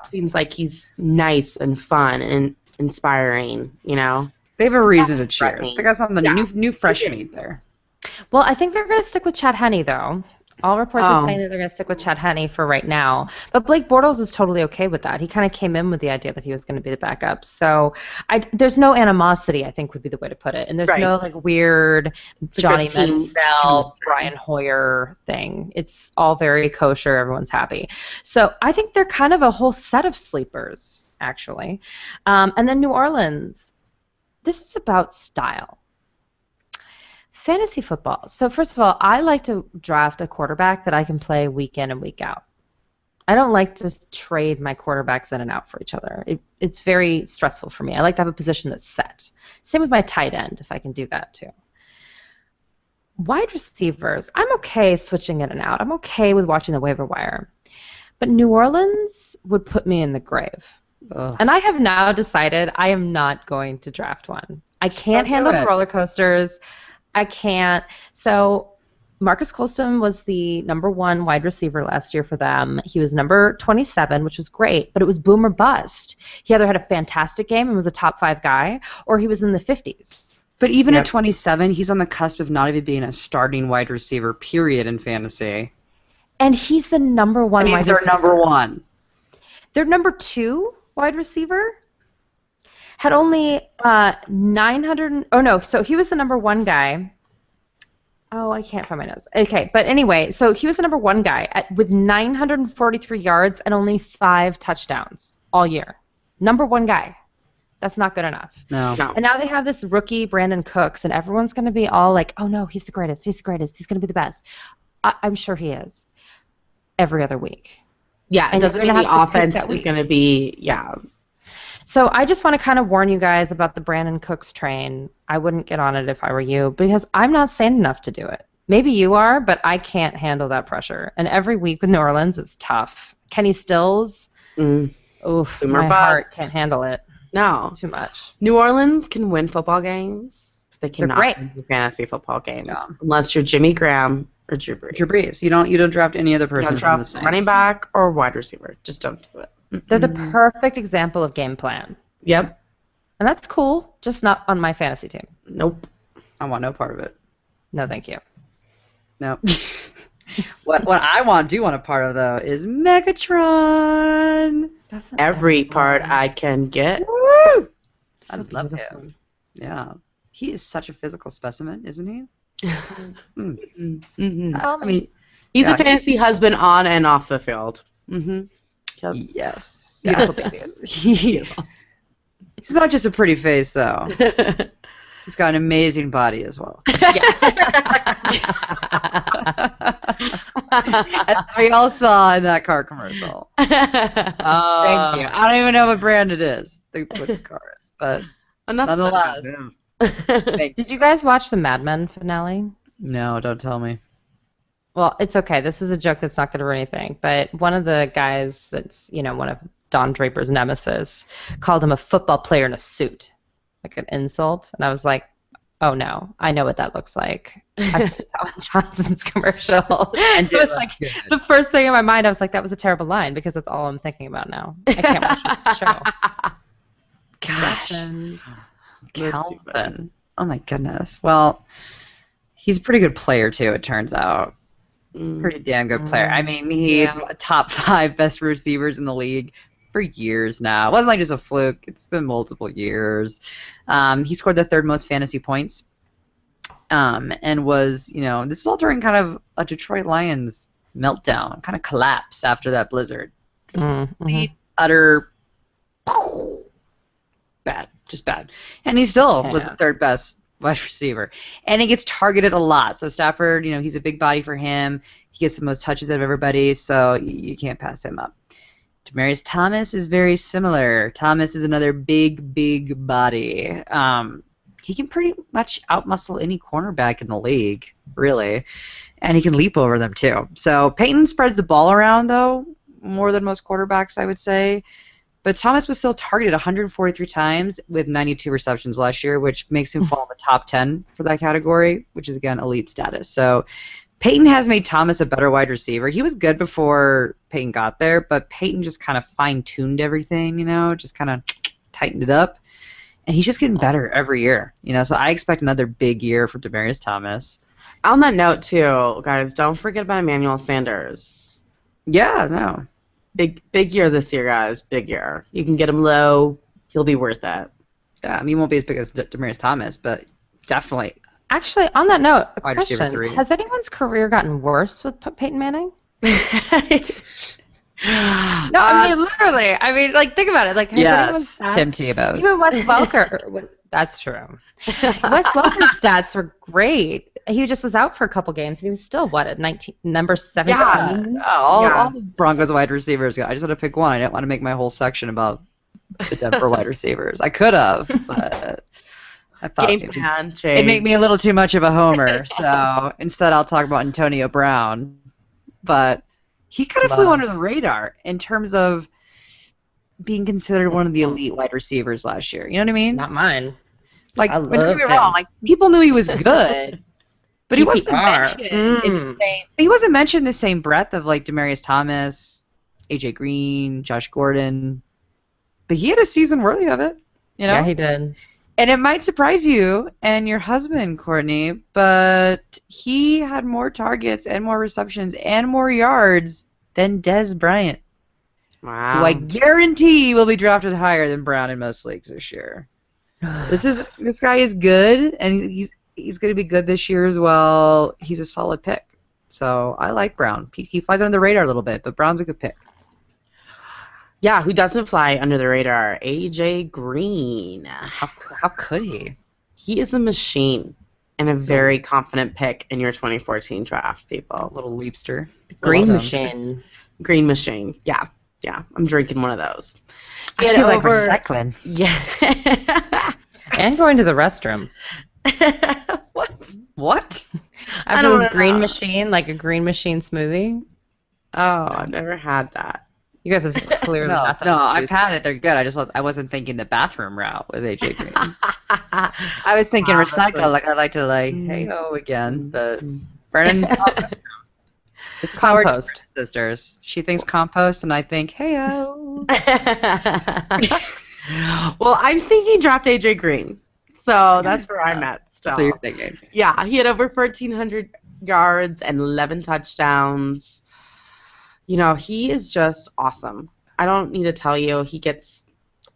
seems like he's nice and fun and inspiring, They have a reason to cheer. They got some of the new fresh meat there. Well, I think they're going to stick with Chad Henne, though. All reports are saying that they're going to stick with Chad Henne for right now. But Blake Bortles is totally okay with that. He kind of came in with the idea that he was going to be the backup. So there's no animosity, I think would be the way to put it. And there's no like weird Johnny Manziel, Brian Hoyer thing. It's all very kosher. Everyone's happy. So I think they're kind of a whole set of sleepers, actually. And then New Orleans. This is about style. Fantasy football. So first of all, I like to draft a quarterback that I can play week in and week out. I don't like to trade my quarterbacks in and out for each other. It's very stressful for me. I like to have a position that's set. Same with my tight end, if I can do that too. Wide receivers, I'm okay switching in and out. I'm okay with watching the waiver wire. But New Orleans would put me in the grave. Ugh. And I have now decided I am not going to draft one. I can't handle roller coasters. I can't. So Marcus Colston was the #1 wide receiver last year for them. He was number 27, which was great, but it was boom or bust. He either had a fantastic game and was a top 5 guy, or he was in the 50s. But even at 27, he's on the cusp of not even being a starting wide receiver, period, in fantasy. And he's the #1 wide receiver. He's their #1. Their #2 wide receiver had only 900. Oh no, so he was the #1 guy. Oh, I can't find my notes. Okay, but anyway, so he was the #1 guy with 943 yards and only 5 touchdowns all year. #1 guy. That's not good enough. No. And now they have this rookie, Brandon Cooks, and everyone's going to be all like, oh no, he's the greatest, he's the greatest, he's going to be the best. I'm sure he is. Every other week. Yeah, it doesn't mean the offense is going to be, So I just want to kind of warn you guys about the Brandon Cooks train. I wouldn't get on it if I were you because I'm not sane enough to do it. Maybe you are, but I can't handle that pressure. And every week with New Orleans is tough. Kenny Stills, oof, my heart can't handle it. No. Too much. New Orleans can win football games, but they cannot win fantasy football games unless you're Jimmy Graham or Drew Brees. Drew Brees. You don't draft any other person from the Saints. Running back or wide receiver. Just don't do it. They're the perfect example of game plan. Yep. And that's cool, just not on my fantasy team. Nope. I want no part of it. No, thank you. No. What I do want a part of, though, is Megatron. That's every part I can get. Woo! I love him. Yeah. He is such a physical specimen, isn't he? I mean, he's a fantasy husband on and off the field. Yes. He's not just a pretty face, though. He's got an amazing body as well. As we all saw in that car commercial. Thank you. I don't even know what brand it is, what the car is, but nonetheless. Did you guys watch the Mad Men finale? No, don't tell me. Well, it's okay. This is a joke that's not going to ruin anything. But one of the guys that's, one of Don Draper's nemesis called him a football player in a suit, like an insult. And I was like, oh, no, I know what that looks like. I've seen Calvin Johnson's commercial. And it was like the first thing in my mind, I was like, that was a terrible line because that's all I'm thinking about now. I can't watch this show. Gosh. Calvin. Oh, my goodness. Well, he's a pretty good player, too, it turns out. Pretty damn good player. I mean, he's top 5 best receivers in the league for years now. It wasn't like just a fluke. It's been multiple years. He scored the 3rd most fantasy points and was, this was all during kind of a Detroit Lions meltdown, kind of collapse after that blizzard. Just complete, utter bad. Just bad. And he still was the 3rd best wide receiver. And he gets targeted a lot. So Stafford, he's a big body for him. He gets the most touches out of everybody, so you can't pass him up. Demaryius Thomas is very similar. Thomas is another big body. He can pretty much outmuscle any cornerback in the league, really. And he can leap over them, too. So Peyton spreads the ball around, though, more than most quarterbacks, I would say. But Thomas was still targeted 143 times with 92 receptions last year, which makes him fall in the top 10 for that category, which is, again, elite status. So Peyton has made Thomas a better wide receiver. He was good before Peyton got there, but Peyton just kind of fine-tuned everything, just kind of tightened it up. And he's just getting better every year, So I expect another big year for Demaryius Thomas. On that note, too, guys, don't forget about Emmanuel Sanders. Yeah, no. Big year this year, guys. Big year. You can get him low. He'll be worth it. Yeah, I mean, he won't be as big as Demaryius Thomas, but definitely. Actually, on that note, a Wide receiver question. 3. Has anyone's career gotten worse with Peyton Manning? No, I mean, literally. I mean, like, think about it. Like, has anyone's stats, Tim Tebow's. Even Wes Welker. That's true. Wes Welker's stats were great. He just was out for a couple games, and he was still, what, at number 17? Yeah. All the Broncos wide receivers. I just had to pick one. I didn't want to make my whole section about the Denver wide receivers. I could have, but I thought it'd make me a little too much of a homer. So instead, I'll talk about Antonio Brown. But he kind of flew under the radar in terms of being considered one of the elite wide receivers last year. You know what I mean? Not mine. Like, don't get me wrong. Like, people knew he was good, but he wasn't mentioned in the same. He wasn't mentioned in the same breadth of like Demaryius Thomas, AJ Green, Josh Gordon. But he had a season worthy of it. You know? Yeah, he did. And it might surprise you and your husband, Courtney, but he had more targets and more receptions and more yards than Dez Bryant. Wow. Who I guarantee will be drafted higher than Brown in most leagues this year. This guy is good, and he's going to be good this year as well. He's a solid pick. So I like Brown. He flies under the radar a little bit, but Brown's a good pick. Yeah, who doesn't fly under the radar? AJ Green. How could he? He is a machine and a very confident pick in your 2014 draft, people. Little leapster. Green machine. Green machine. Yeah. Yeah. I'm drinking one of those. I feel like recycling. Yeah. And going to the restroom. What? After this green machine, like a green machine smoothie. Oh, I've never had that. You guys have clearly not. No, I've had it. They're good. I wasn't thinking the bathroom route with AJ Green. I was thinking recycle. Like I like to hey-ho again, but Brennan. It's compost. Sisters. She thinks compost, and I think hey-ho. Well, I'm thinking draft AJ Green, so that's where I'm at. Still. So you're thinking? Yeah, he had over 1,400 yards and 11 touchdowns. You know, he is just awesome. I don't need to tell you. He gets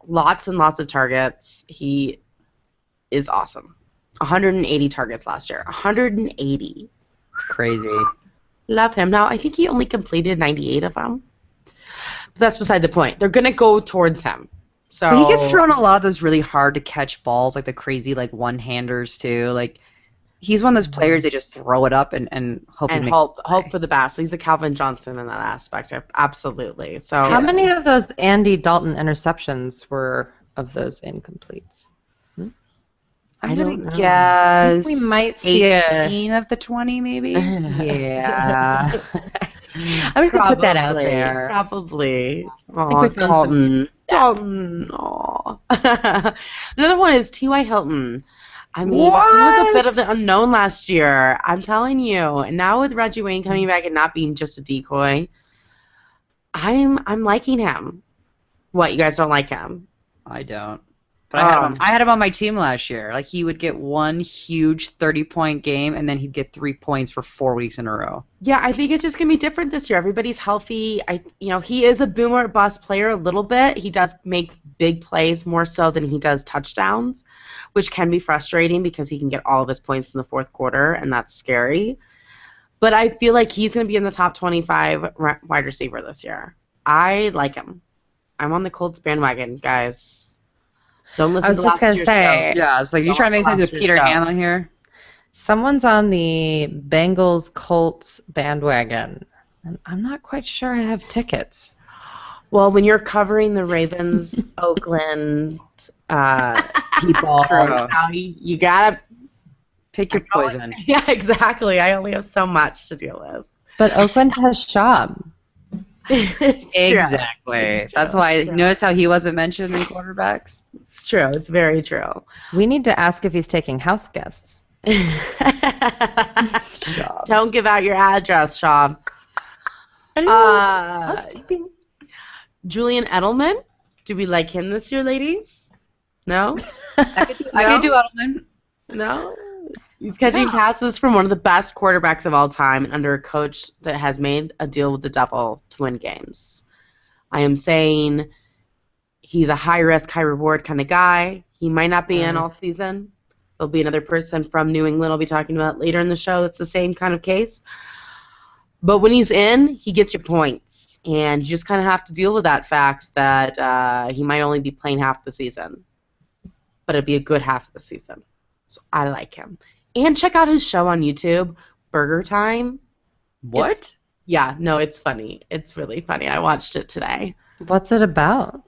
lots and lots of targets. He is awesome. 180 targets last year. 180. It's crazy. Love him. Now, I think he only completed 98 of them. But that's beside the point. They're going to go towards him. So but he gets thrown a lot of those really hard to catch balls, like the crazy one-handers too. Like he's one of those players they just throw it up and hope hope for the best. He's a Calvin Johnson in that aspect, absolutely. So how many of those Andy Dalton interceptions were of those incompletes? I'm gonna guess we might 18 of the 20, maybe. Yeah. I'm just gonna put that out there. Probably. Oh, Dalton. Dalton. Aw. Another one is T.Y. Hilton. I mean, he was a bit of the unknown last year. I'm telling you. And now with Reggie Wayne coming back and not being just a decoy, I'm liking him. What, you guys don't like him? I don't. But I had him on my team last year. Like he would get one huge 30-point game, and then he'd get 3 points for 4 weeks in a row. Yeah, I think it's just gonna be different this year. Everybody's healthy. He is a boomer bust player a little bit. He does make big plays more so than he does touchdowns, which can be frustrating because he can get all of his points in the fourth quarter, and that's scary. But I feel like he's gonna be in the top 25 wide receiver this year. I like him. I'm on the Colts bandwagon, guys. Don't listen to last year's show. Yeah, it's like you try to make things with Peter Hamlin here. Someone's on the Bengals Colts bandwagon, and I'm not quite sure I have tickets. Well, when you're covering the Ravens, Oakland people, you gotta pick your poison. Yeah, exactly. I only have so much to deal with. But Oakland has Schaub. Exactly. That's why. Notice how he wasn't mentioned in quarterbacks. It's true. It's very true. We need to ask if he's taking house guests. Don't give out your address, Shaw. Julian Edelman. Do we like him this year, ladies? No. I could do Edelman. No. He's catching passes from one of the best quarterbacks of all time and under a coach that has made a deal with the devil to win games. I am saying he's a high-risk, high-reward kind of guy. He might not be in all season. There'll be another person from New England I'll be talking about later in the show that's the same kind of case. But when he's in, he gets you points. And you just kind of have to deal with that fact that he might only be playing half the season. But it'd be a good half of the season. So I like him. And check out his show on YouTube, Burger Time. What? It's funny. It's really funny. I watched it today. What's it about?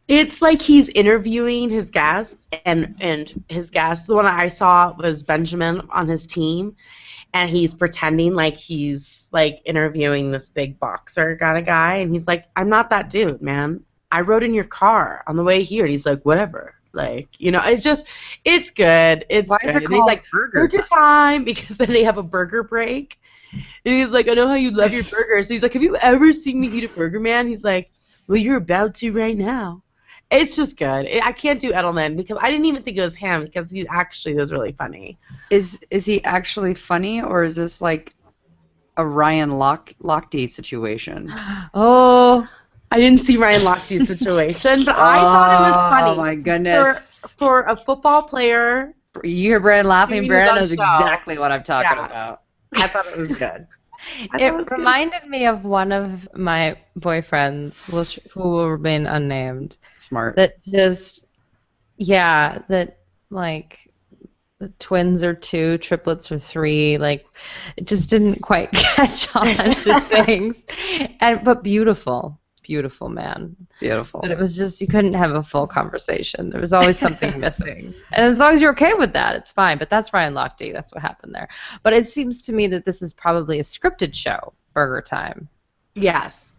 It's like he's interviewing his guests, and his guest, the one I saw was Benjamin on his team, and he's pretending like he's like interviewing this big boxer kind of guy, and he's like, I'm not that dude, man. I rode in your car on the way here. And he's like, whatever. Like, it's good. It's Why good. is it And called he's like, Burger time? Because then they have a burger break. And he's like, I know how you love your burgers. So he's like, have you ever seen me eat a burger, man? He's like, well, you're about to right now. It's just good. I can't do Edelman because I didn't even think it was him because he actually was really funny. Is he actually funny, or is this like a Ryan Lochte situation? Oh, I didn't see Ryan Lochte's situation, but I thought it was funny. Oh my goodness! For a football player, you hear Brandon laughing. Brandon knows show. exactly what I'm talking about. I thought it was good. it reminded me of one of my boyfriends, who will remain unnamed. Smart. That like the twins are 2, triplets are 3. Like, it just didn't quite catch on to things. But beautiful man. Beautiful. But it was just, you couldn't have a full conversation. There was always something missing. And as long as you're okay with that, it's fine. But that's Ryan Lochte. That's what happened there. But it seems to me that this is probably a scripted show, Burger Time. Yes.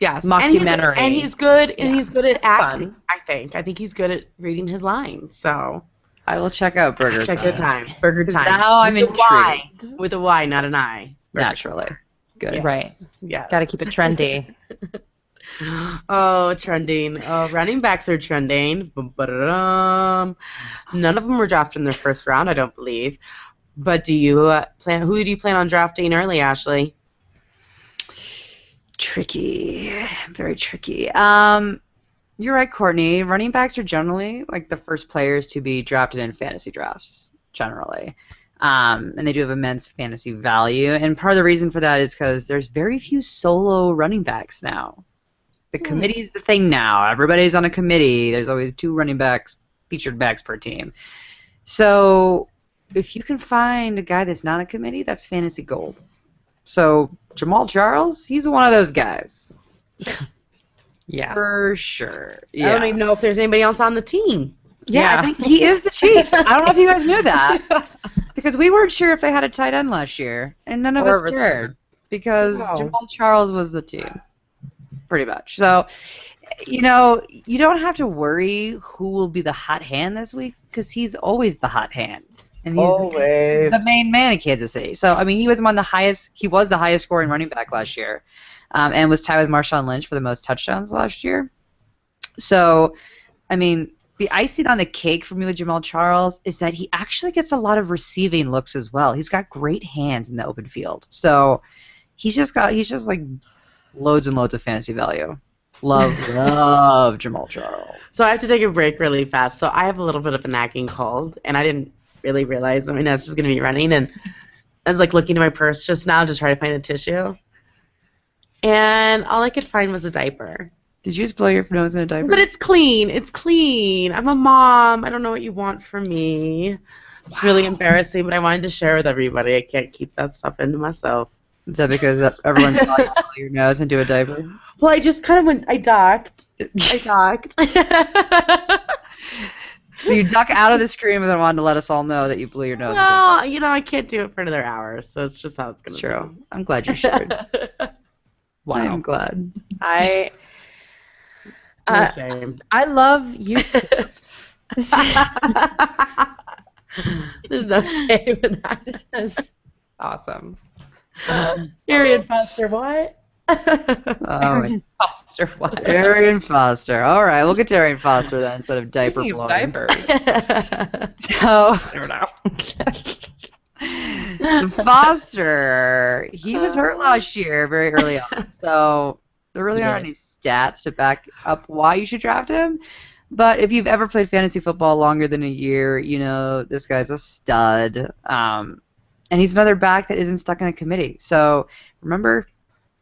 Mockumentary. And he's good. And he's good at It's acting. fun. I think he's good at reading his lines. So I will check out Burger check Time. your time. Burger Time. Now I'm With a Y. intrigued. With a Y, not an I. Naturally. Good. Yes. Right. Yeah. Got to keep it trendy. Oh, trending. Oh, running backs are trending. Ba-ba-da-dum. None of them were drafted in their first round, I don't believe. But do you who do you plan on drafting early, Ashley? Tricky. Very tricky. You're right, Courtney. Running backs are generally like the first players to be drafted in fantasy drafts, generally. And they do have immense fantasy value. And part of the reason for that is because there's very few solo running backs now. The committee's the thing now. Everybody's on a committee. There's always 2 running backs, featured backs per team. So if you can find a guy that's not a committee, that's fantasy gold. So Jamal Charles, he's one of those guys. Yeah. For sure. Yeah. I don't even know if there's anybody else on the team. Yeah, I think he is the Chiefs. I don't know if you guys knew that. Because we weren't sure if they had a tight end last year, and none of us cared. Because Jamal Charles was the team. Pretty much. So, you don't have to worry who will be the hot hand this week, because he's always the hot hand. And he's the main man in Kansas City. So, I mean, he was the highest scoring running back last year, and was tied with Marshawn Lynch for the most touchdowns last year. So, I mean, the icing on the cake for me with Jamal Charles is that he actually gets a lot of receiving looks as well. He's got great hands in the open field. So, he's just like loads and loads of fantasy value. Love Jamal Charles. So I have to take a break really fast. So I have a little bit of a nagging cold, and I didn't really realize I was just going to be running, and I was like looking in my purse just now to try to find a tissue, and all I could find was a diaper. Did you just blow your nose in a diaper? But it's clean. It's clean. I'm a mom. I don't know what you want from me. It's really embarrassing, but I wanted to share with everybody. I can't keep that stuff into myself. Is that because everyone saw you blow your nose into a diaper? Well, I just kind of I docked. So you duck out of the screen and then wanted to let us all know that you blew your nose. No, I can't do it for another hour, so it's just how it's going to go. True. I'm glad you shared. Wow. I'm glad. No shame. I love YouTube. There's no shame in that. That's awesome. Arian Foster, what? Arian Foster, what? Arian Foster. All right, we'll get to Arian Foster then instead of diaper blowing. Diapers. So, I don't know. so Foster, he was hurt last year very early on. So there really aren't any stats to back up why you should draft him. But if you've ever played fantasy football longer than a year, you know this guy's a stud. And he's another back that isn't stuck in a committee. So remember,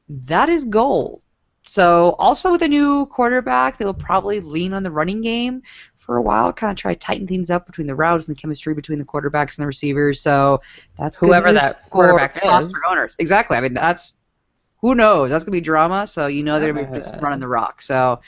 that is gold. So also with a new quarterback, they'll probably lean on the running game for a while, kind of try to tighten things up between the routes and the chemistry between the quarterbacks and the receivers. So that's whoever that quarterback is. Owners. Exactly. I mean, that's who knows. That's gonna be drama. So you know they're gonna be just running the rock. So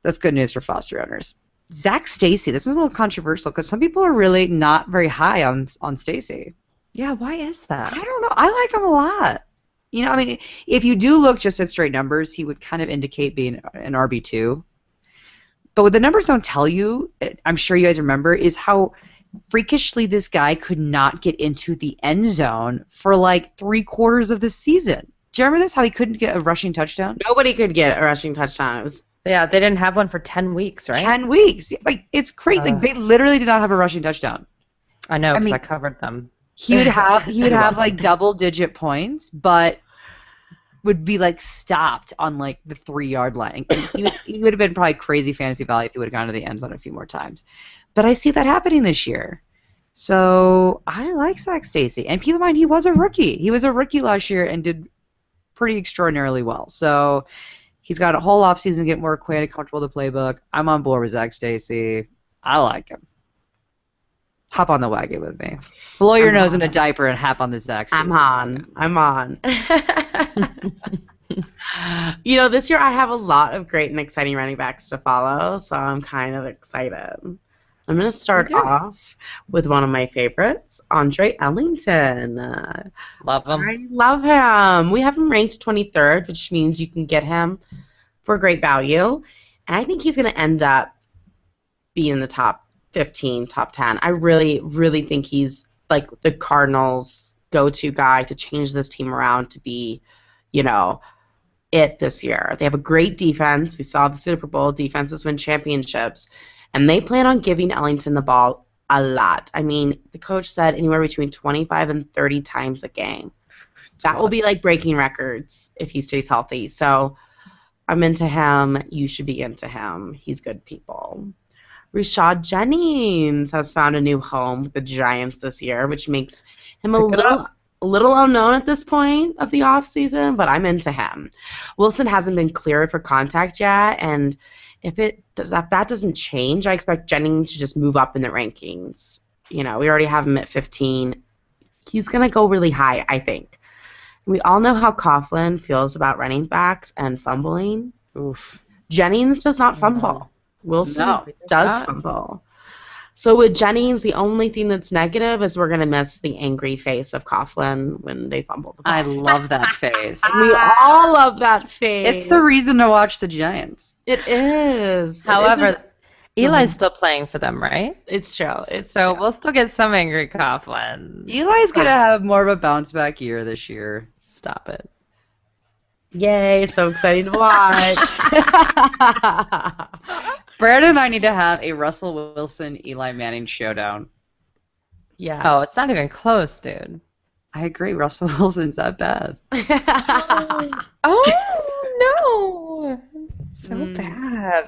that's good news for Foster owners. Zach Stacy. This is a little controversial because some people are really not very high on Stacy. Yeah, why is that? I don't know. I like him a lot. You know, I mean, if you do look just at straight numbers, he would kind of indicate being an RB2. But what the numbers don't tell you, I'm sure you guys remember, is how freakishly this guy could not get into the end zone for like 3/4 of the season. Do you remember this? How he couldn't get a rushing touchdown? Nobody could get a rushing touchdown. It was they didn't have one for 10 weeks, right? 10 weeks. Like, it's crazy. Like, they literally did not have a rushing touchdown. I know, because I covered them. He would have like double-digit points, but would be like stopped on like the 3-yard line. He would have been probably crazy fantasy value if he would have gone to the end zone a few more times. But I see that happening this year. So I like Zach Stacy. And keep in mind, he was a rookie. He was a rookie last year and did pretty extraordinarily well. So he's got a whole offseason to get more acquainted, comfortable with the playbook. I'm on board with Zach Stacy. I like him. Hop on the wagon with me. Blow your nose in a diaper and hop on the Zach Stacy. I'm on. You know, this year I have a lot of great and exciting running backs to follow, so I'm kind of excited. I'm going to start off with one of my favorites, Andre Ellington. Love him. I love him. We have him ranked 23rd, which means you can get him for great value. And I think he's going to end up being in the top 15, top 10. I really, really think he's like the Cardinals' go-to guy to change this team around to be, you know, it this year. They have a great defense. We saw the Super Bowl. Defenses win championships. And they plan on giving Ellington the ball a lot. I mean, the coach said anywhere between 25 and 30 times a game. That will be like breaking records if he stays healthy. So I'm into him. You should be into him. He's good people. Rashad Jennings has found a new home with the Giants this year, which makes him a little unknown at this point of the offseason, but I'm into him. Wilson hasn't been cleared for contact yet, and if that doesn't change, I expect Jennings to just move up in the rankings. You know, we already have him at 15. He's going to go really high, I think. We all know how Coughlin feels about running backs and fumbling. Oof. Jennings does not fumble. Wilson does fumble. So with Jennings, the only thing that's negative is we're going to miss the angry face of Coughlin when they fumble the ball. I love that face. We all love that face. It's the reason to watch the Giants. It is. However, Eli's still playing for them, right? It's true. We'll still get some angry Coughlin. Eli's going to have more of a bounce-back year this year. Stop it. Yay, so exciting to watch. Brandon and I need to have a Russell Wilson, Eli Manning showdown. Yeah. Oh, it's not even close, dude. I agree. Russell Wilson's that bad. Oh, no. So bad.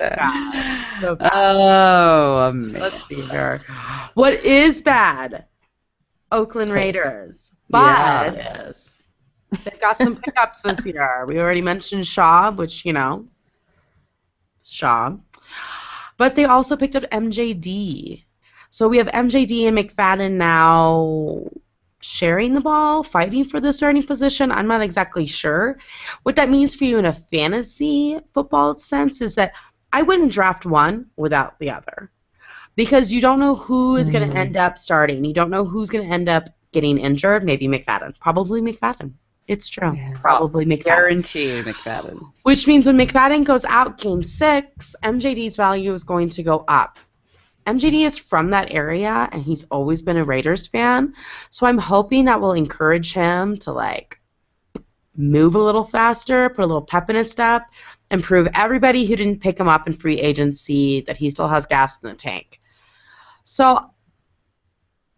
So bad. Oh, amazing. Let's see here. What is bad? Oakland Raiders. But they've got some pickups this year. We already mentioned Schaub, which, you know, Schaub. But they also picked up MJD. So we have MJD and McFadden now sharing the ball, fighting for the starting position. I'm not exactly sure. What that means for you in a fantasy football sense is that I wouldn't draft one without the other. Because you don't know who is going to end up starting. You don't know who's going to end up getting injured. Maybe McFadden. Probably McFadden. It's true. Yeah. Probably McFadden. Guaranteed McFadden. Which means when McFadden goes out game 6, MJD's value is going to go up. MJD is from that area, and he's always been a Raiders fan. So I'm hoping that will encourage him to, like, move a little faster, put a little pep in his step, and prove everybody who didn't pick him up in free agency that he still has gas in the tank. So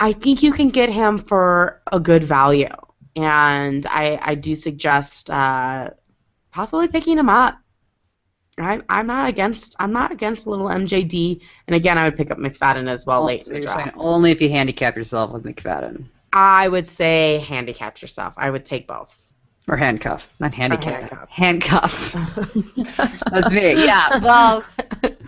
I think you can get him for a good value, and I do suggest possibly picking him up. I'm not against little MJD, and again, I would pick up McFadden as well late in the draft. Saying only if you handicap yourself with McFadden. I would say handicap yourself. I would take both. Or handcuff, not handicap. Handcuff. That's me. Yeah. Well,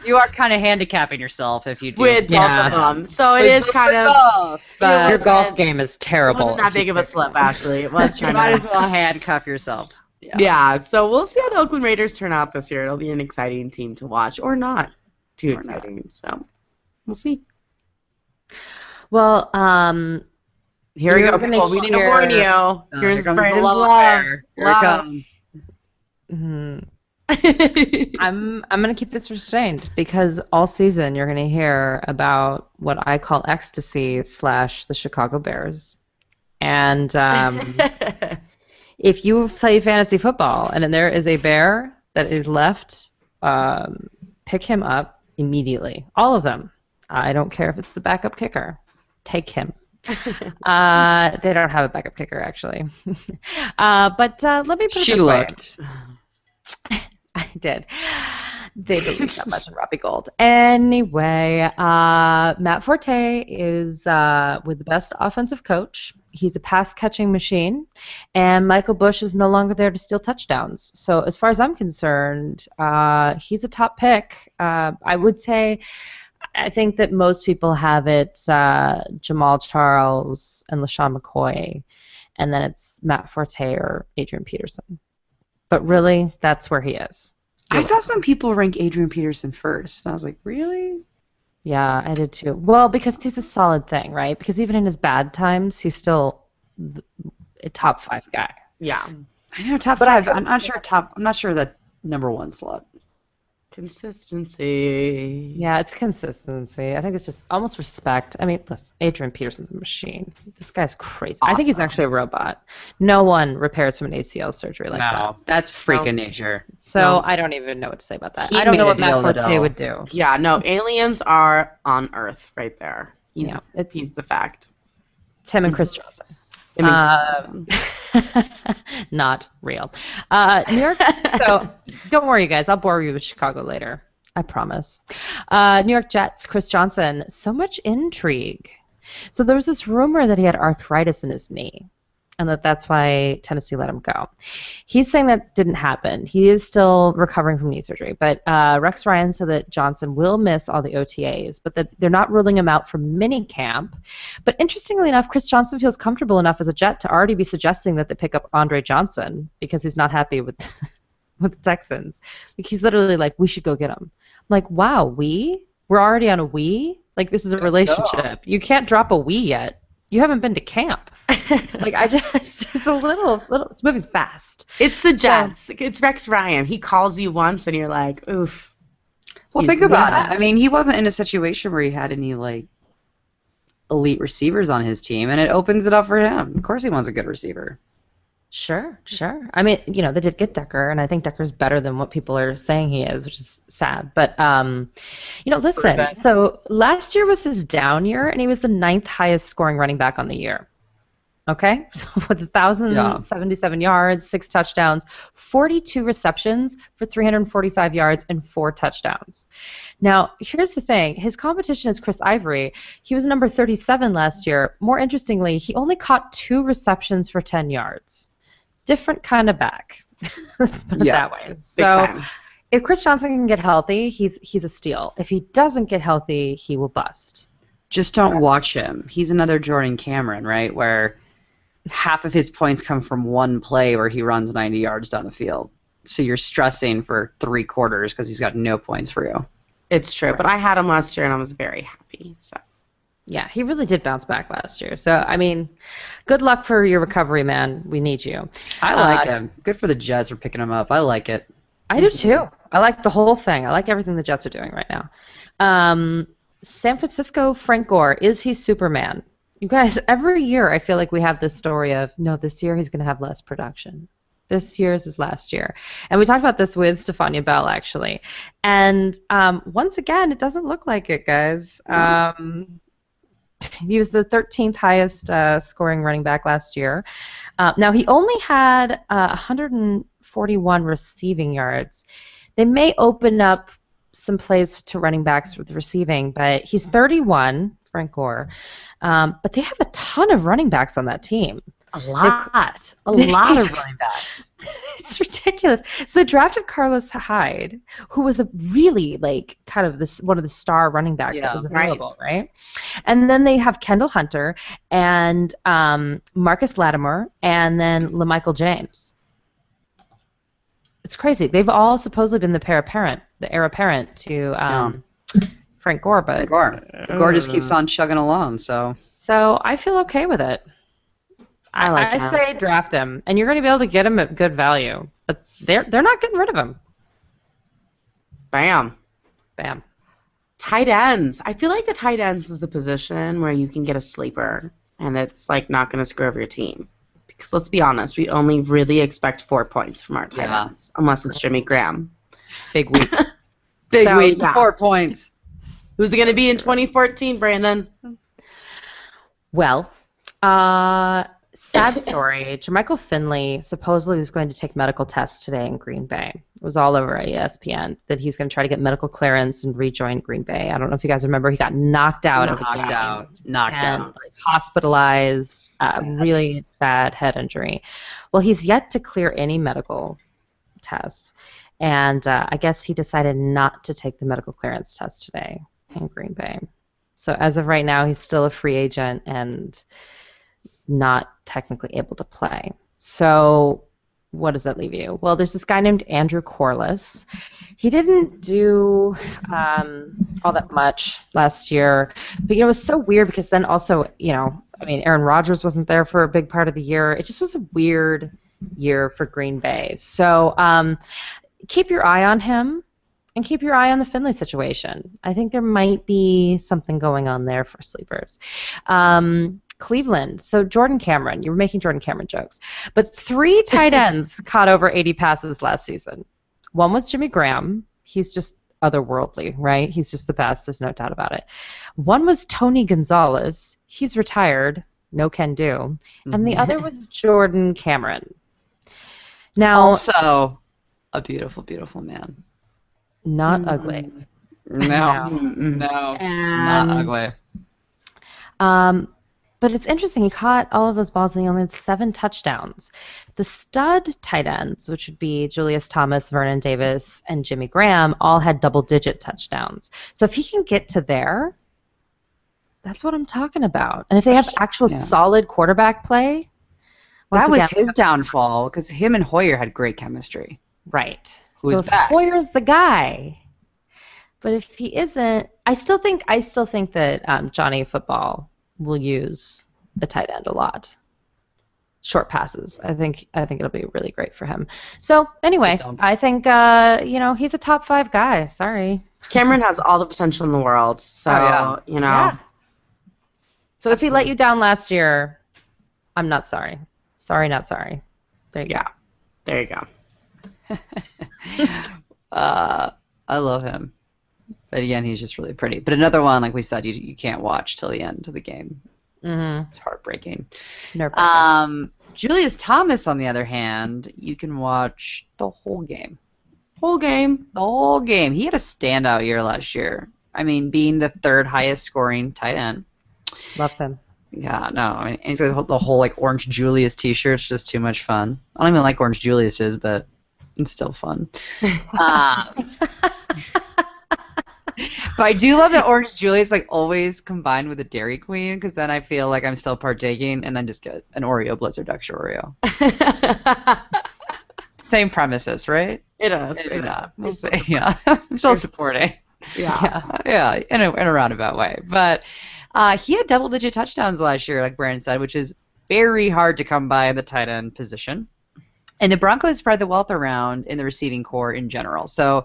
you are kind of handicapping yourself if you do. With both of them. So it is kind of. Your golf game is terrible. It wasn't that big of a slip, actually. It was kind of. You might as well handcuff yourself. Yeah. So we'll see how the Oakland Raiders turn out this year. It'll be an exciting team to watch, or not too exciting. So we'll see. Well, here we go. People, we need to warn you. Here's Brandon's love. Here it comes. I'm gonna keep this restrained because all season you're gonna hear about what I call ecstasy / the Chicago Bears, and if you play fantasy football and then there is a bear that is left, pick him up immediately. All of them. I don't care if it's the backup kicker. Take him. They don't have a backup kicker, actually. But let me put it this way. I did. They didn't use that much in Robbie Gould. Anyway, Matt Forte is with the best offensive coach. He's a pass-catching machine, and Michael Bush is no longer there to steal touchdowns. So as far as I'm concerned, he's a top pick. I would say I think that most people have it Jamal Charles and LaShawn McCoy, and then it's Matt Forte or Adrian Peterson. But really, that's where he is. I saw some people rank Adrian Peterson first, and I was like, really? Yeah, I did too. Well, because he's a solid thing, right? Because even in his bad times, he's still a top 5 guy. Yeah. I know top 5. I'm not sure that number 1 slot. Consistency. Yeah, it's consistency. I think it's just almost respect. I mean, listen, Adrian Peterson's a machine. This guy's crazy. Awesome. I think he's actually a robot. No one repairs from an ACL surgery like that. No, that's freaking nature. So I don't even know what to say about that. I don't know what Matt Forte would do. Yeah, no, aliens are on Earth right there. He's the fact. It's him and Chris Johnson. Not real. New York. So don't worry, you guys. I'll bore you with Chicago later. I promise. New York Jets. Chris Johnson. So much intrigue. So there was this rumor that he had arthritis in his knee, and that's why Tennessee let him go. He's saying that didn't happen. He is still recovering from knee surgery, but Rex Ryan said that Johnson will miss all the OTAs, but that they're not ruling him out from minicamp. But interestingly enough, Chris Johnson feels comfortable enough as a Jet to already be suggesting that they pick up Andre Johnson because he's not happy with with the Texans. Like, he's literally like, we should go get him. I'm like, wow, we're already on a we? Like, this is a relationship. You can't drop a we yet. You haven't been to camp. Like, it's a little, it's moving fast. It's the Jets. It's Rex Ryan. He calls you once and you're like, oof. Well, think about it. I mean, he wasn't in a situation where he had any, like, elite receivers on his team, and it opens it up for him. Of course he wants a good receiver. Sure. I mean, they did get Decker, and I think Decker's better than what people are saying he is, which is sad. But, listen, so last year was his down year, and he was the 9th highest scoring running back on the year. Okay? So with 1,077 yards, 6 touchdowns, 42 receptions for 345 yards, and 4 touchdowns. Now, here's the thing. His competition is Chris Ivory. He was number 37 last year. More interestingly, he only caught 2 receptions for 10 yards. Different kind of back. Let's put it that way. So if Chris Johnson can get healthy, he's a steal. If he doesn't get healthy, he will bust. Just don't watch him. He's another Jordan Cameron, right, where half of his points come from one play where he runs 90 yards down the field. So you're stressing for 3 quarters because he's got no points for you. It's true, but I had him last year and I was very happy. So. Yeah, he really did bounce back last year. So, I mean, good luck for your recovery, man. We need you. I like him. Good for the Jets for picking him up. I like it. I do too. I like the whole thing. I like everything the Jets are doing right now. San Francisco, Frank Gore. Is he Superman? You guys, every year I feel like we have this story of, no, this year he's going to have less production. This year is his last year. And we talked about this with Stephania Bell, actually. And once again, it doesn't look like it, guys. He was the 13th highest scoring running back last year. Now, he only had 141 receiving yards. They may open up some plays to running backs with receiving, but he's 31, Frank Gore. But they have a ton of running backs on that team. A lot of running backs. It's ridiculous. So they drafted Carlos Hyde, who was a really kind of one of the star running backs that was available, right? And then they have Kendall Hunter and Marcus Lattimore and then LaMichael James. It's crazy. They've all supposedly been the heir apparent to Frank Gore, but Gore just keeps on chugging along. So I feel okay with it. I him. say draft him, and you're going to be able to get him at good value. But they're not getting rid of him. Bam. Tight ends. I feel like the tight ends is the position where you can get a sleeper, and it's not going to screw over your team. Because let's be honest, we only really expect 4 points from our tight ends, unless it's Jimmy Graham. Big week. Big week. 4 points. Who's it going to be in 2014, Brandon? Well, sad story. Jermichael Finley supposedly was going to take medical tests today in Green Bay. It was all over ESPN that he's going to try to get medical clearance and rejoin Green Bay. I don't know if you guys remember. He got knocked out and hospitalized. Really bad head injury. Well, he's yet to clear any medical tests, and I guess he decided not to take the medical clearance test today in Green Bay. So as of right now, he's still a free agent and not technically able to play. So what does that leave you? Well, there's this guy named Andrew Corliss. He didn't do all that much last year, but it was so weird because then also, Aaron Rodgers wasn't there for a big part of the year. It just was a weird year for Green Bay. So keep your eye on him and keep your eye on the Finley situation. I think there might be something going on there for sleepers. Cleveland. So Jordan Cameron. You were making Jordan Cameron jokes. But 3 tight ends caught over 80 passes last season. One was Jimmy Graham. He's just otherworldly, right? He's just the best. There's no doubt about it. One was Tony Gonzalez. He's retired. No can do. And the other was Jordan Cameron. Now, also a beautiful, beautiful man. Not ugly. No. Not ugly. But it's interesting. He caught all of those balls and he only had 7 touchdowns. The stud tight ends, which would be Julius Thomas, Vernon Davis, and Jimmy Graham, all had double-digit touchdowns. So if he can get to there, that's what I'm talking about. And if they have actual solid quarterback play, that was his downfall because him and Hoyer had great chemistry. Right. Who's back? Hoyer's the guy. But if he isn't, I still think that Johnny Football will use the tight end a lot. Short passes. I think it'll be really great for him. So anyway, I think he's a top 5 guy. Sorry. Cameron has all the potential in the world. So Yeah. So if he let you down last year, I'm not sorry. Sorry, not sorry. There you go. There you go. I love him. But again, he's just really pretty. But another one, like we said, you can't watch till the end of the game. Mm-hmm. It's heartbreaking. Julius Thomas, on the other hand, you can watch the whole game. The whole game. He had a standout year last year. I mean, being the 3rd highest scoring tight end. Love him. Yeah, no. I mean, and he's got the whole Orange Julius T-shirt. It's just too much fun. I don't even like Orange Julius's, but it's still fun. But I do love that Orange Julius always combined with a Dairy Queen because then I feel like I'm still partaking and then just get an Oreo Blizzard Extra Oreo. Same premises, right? It is. Yeah. I'm still supporting. Yeah, in a roundabout way. But he had double-digit touchdowns last year, like Brandon said, which is very hard to come by in the tight end position. And the Broncos spread the wealth around in the receiving core in general. So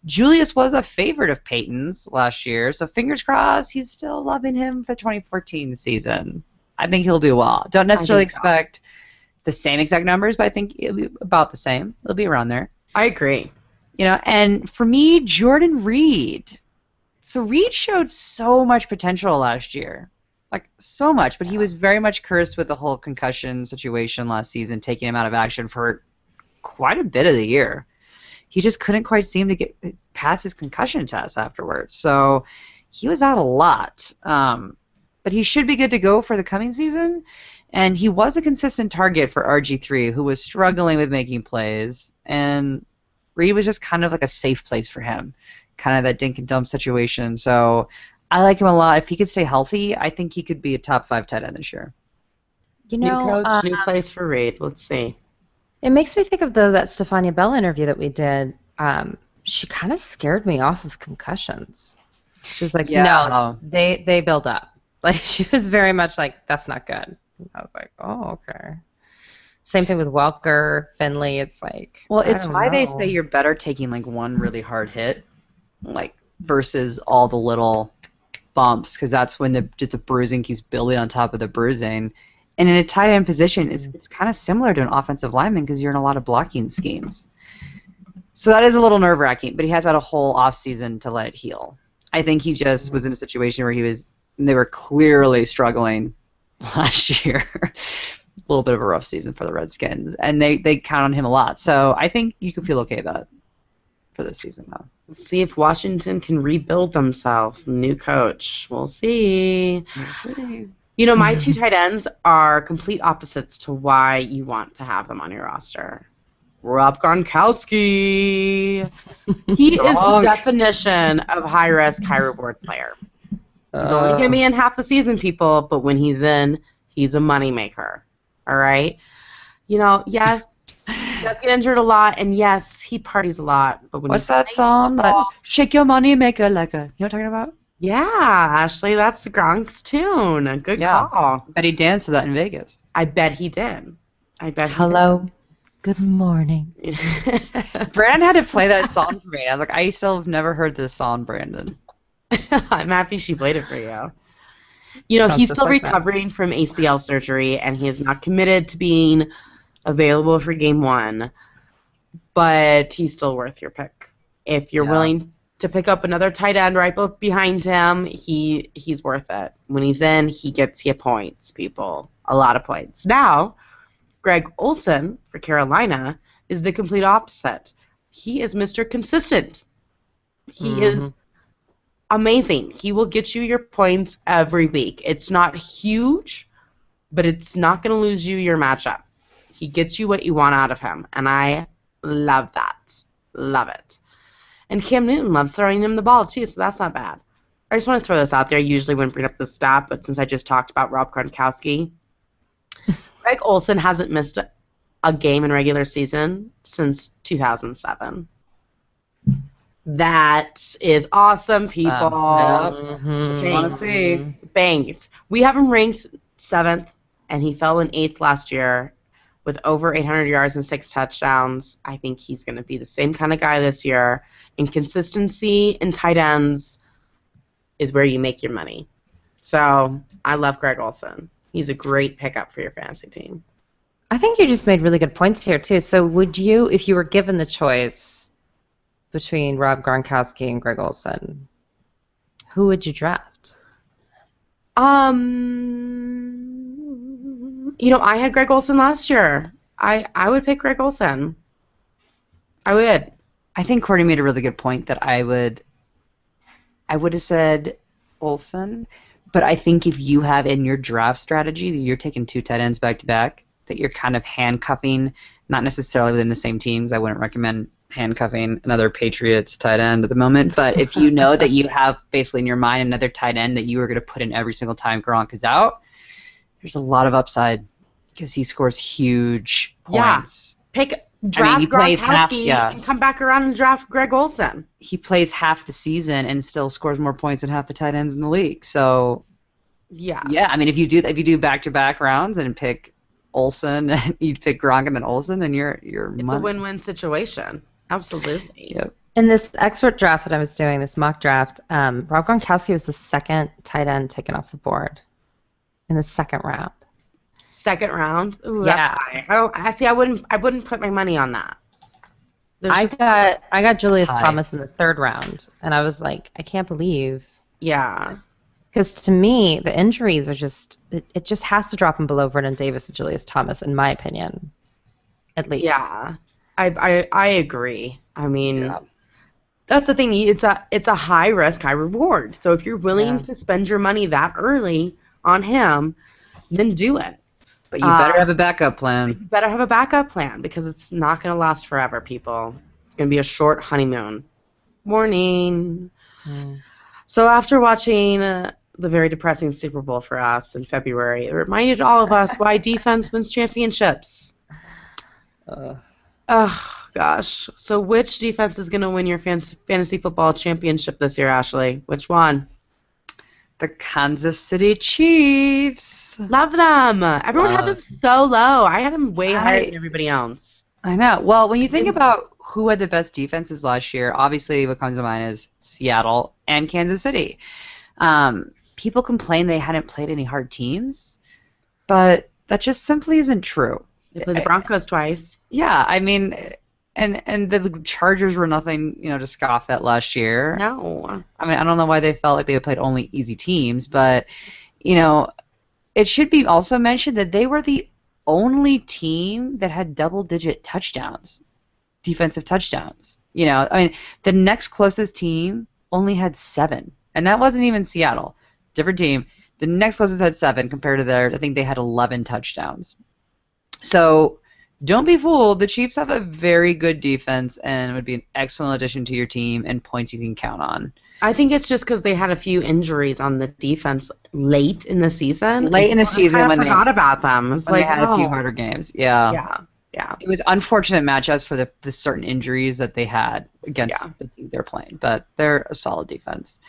Julius was a favorite of Peyton's last year. So fingers crossed he's still loving him for the 2014 season. I think he'll do well. Don't necessarily expect the same exact numbers, but I think it'll be about the same. It'll be around there. I agree. And for me, Jordan Reed. So Reed showed so much potential last year. Like, so much, but he was very much cursed with the whole concussion situation last season, taking him out of action for quite a bit of the year. He just couldn't quite seem to get past his concussion test afterwards. So he was out a lot. But he should be good to go for the coming season. And he was a consistent target for RG3, who was struggling with making plays. And Reed was just kind of like a safe place for him, kind of that dink and dump situation. So I like him a lot. If he could stay healthy, I think he could be a top 5 tight end this year. New coach, new place for Reed. Let's see. It makes me think of that Stefania Bell interview that we did. She kind of scared me off of concussions. She was like, no, they build up. Like, she was very much like, that's not good. I was like, oh, okay. Same thing with Welker, Finley. It's like, well, it's why they say you're better taking like one really hard hit, like versus all the little bumps, because that's when just the bruising keeps building on top of the bruising. And in a tight end position, it's kind of similar to an offensive lineman because you're in a lot of blocking schemes. So that is a little nerve-wracking, but he has had a whole offseason to let it heal. I think he just was in a situation where they were clearly struggling last year. A little bit of a rough season for the Redskins, and they count on him a lot. So I think you can feel okay about it for this season, though. Let's see if Washington can rebuild themselves. New coach. We'll see. My 2 tight ends are complete opposites to why you want to have them on your roster. Rob Gronkowski. He is the definition of high-risk, high-reward player. He's only going to be in half the season, people, but when he's in, he's a moneymaker. All right? Yes, he does get injured a lot, and yes, he parties a lot. But when what's that song? Shake your money maker like a... You know what I'm talking about? Yeah, Ashley, that's Gronk's tune. Good call. I bet he danced to that in Vegas. I bet he did. Hello. Good morning. Brandon had to play that song for me. I was like, I still have never heard this song, Brandon. I'm happy she played it for you. He's still recovering from ACL surgery, and he is not committed to being available for game 1, but he's still worth your pick. If you're willing to pick up another tight end right behind him, he's worth it. When he's in, he gets you points, people. A lot of points. Now, Greg Olsen for Carolina is the complete opposite. He is Mr. Consistent. He is amazing. He will get you your points every week. It's not huge, but it's not going to lose you your matchup. He gets you what you want out of him, and I love that. Love it. And Cam Newton loves throwing him the ball, too, so that's not bad. I just want to throw this out there. I usually wouldn't bring up this stat, but since I just talked about Rob Gronkowski, Greg Olsen hasn't missed a game in regular season since 2007. That is awesome, people. Want to see. Banged. We have him ranked 7th, and he fell in 8th last year with over 800 yards and 6 touchdowns. I think he's going to be the same kind of guy this year. And consistency in tight ends is where you make your money. So I love Greg Olsen. He's a great pickup for your fantasy team. I think you just made really good points here, too. So would you, if you were given the choice between Rob Gronkowski and Greg Olsen, who would you draft? I had Greg Olsen last year. I would pick Greg Olsen. I would. I think Courtney made a really good point that I would have said Olsen, but I think if you have in your draft strategy that you're taking 2 tight ends back to back, that you're kind of handcuffing, not necessarily within the same teams. I wouldn't recommend handcuffing another Patriots tight end at the moment, but if you know that you have basically in your mind another tight end that you are going to put in every single time Gronk is out, there's a lot of upside because he scores huge points. Yeah. Draft Gronkowski and come back around and draft Greg Olsen. He plays half the season and still scores more points than half the tight ends in the league. So, yeah. I mean, if you do back-to-back rounds and pick Olsen, and you pick Gronk and then Olsen, then you're it's a win-win situation. Absolutely. Yep. In this expert draft that I was doing, this mock draft, Rob Gronkowski was the 2nd tight end taken off the board in the 2nd round. Second round? Ooh, Yeah. that's high. I wouldn't put my money on that. I got Julius high. Thomas in the third round, and I was like, I can't believe. Yeah. Because to me, the injuries are just, it just has to drop him below Vernon Davis and Julius Thomas, in my opinion, at least. Yeah. I agree. I mean, that's the thing. It's a high risk, high reward. So if you're willing to spend your money that early on him, then do it. But you better have a backup plan. You better have a backup plan because it's not going to last forever, people. It's going to be a short honeymoon. Morning. So after watching the very depressing Super Bowl for us in February, it reminded all of us why defense wins championships. Oh, gosh. So which defense is going to win your fantasy football championship this year, Ashley? Which one? The Kansas City Chiefs. Love them. Everyone had them so low. I had them way higher than everybody else. I know. Well, when you think about who had the best defenses last year, obviously what comes to mind is Seattle and Kansas City. People complain they hadn't played any hard teams, but that just simply isn't true. They played the Broncos twice. Yeah, I mean, and the Chargers were nothing, to scoff at last year. No. I mean, I don't know why they felt like they had played only easy teams, but, it should be also mentioned that they were the only team that had double-digit touchdowns, defensive touchdowns. I mean, the next closest team only had 7, and that wasn't even Seattle. Different team. The next closest had 7 compared to theirs. I think they had 11 touchdowns. So don't be fooled. The Chiefs have a very good defense and would be an excellent addition to your team and points you can count on. I think it's just because they had a few injuries on the defense late in the season. Late in the season when they forgot about them. It's when like, they had a few harder games. Yeah. Yeah. It was unfortunate matchups for the certain injuries that they had against the teams they're playing, but they're a solid defense.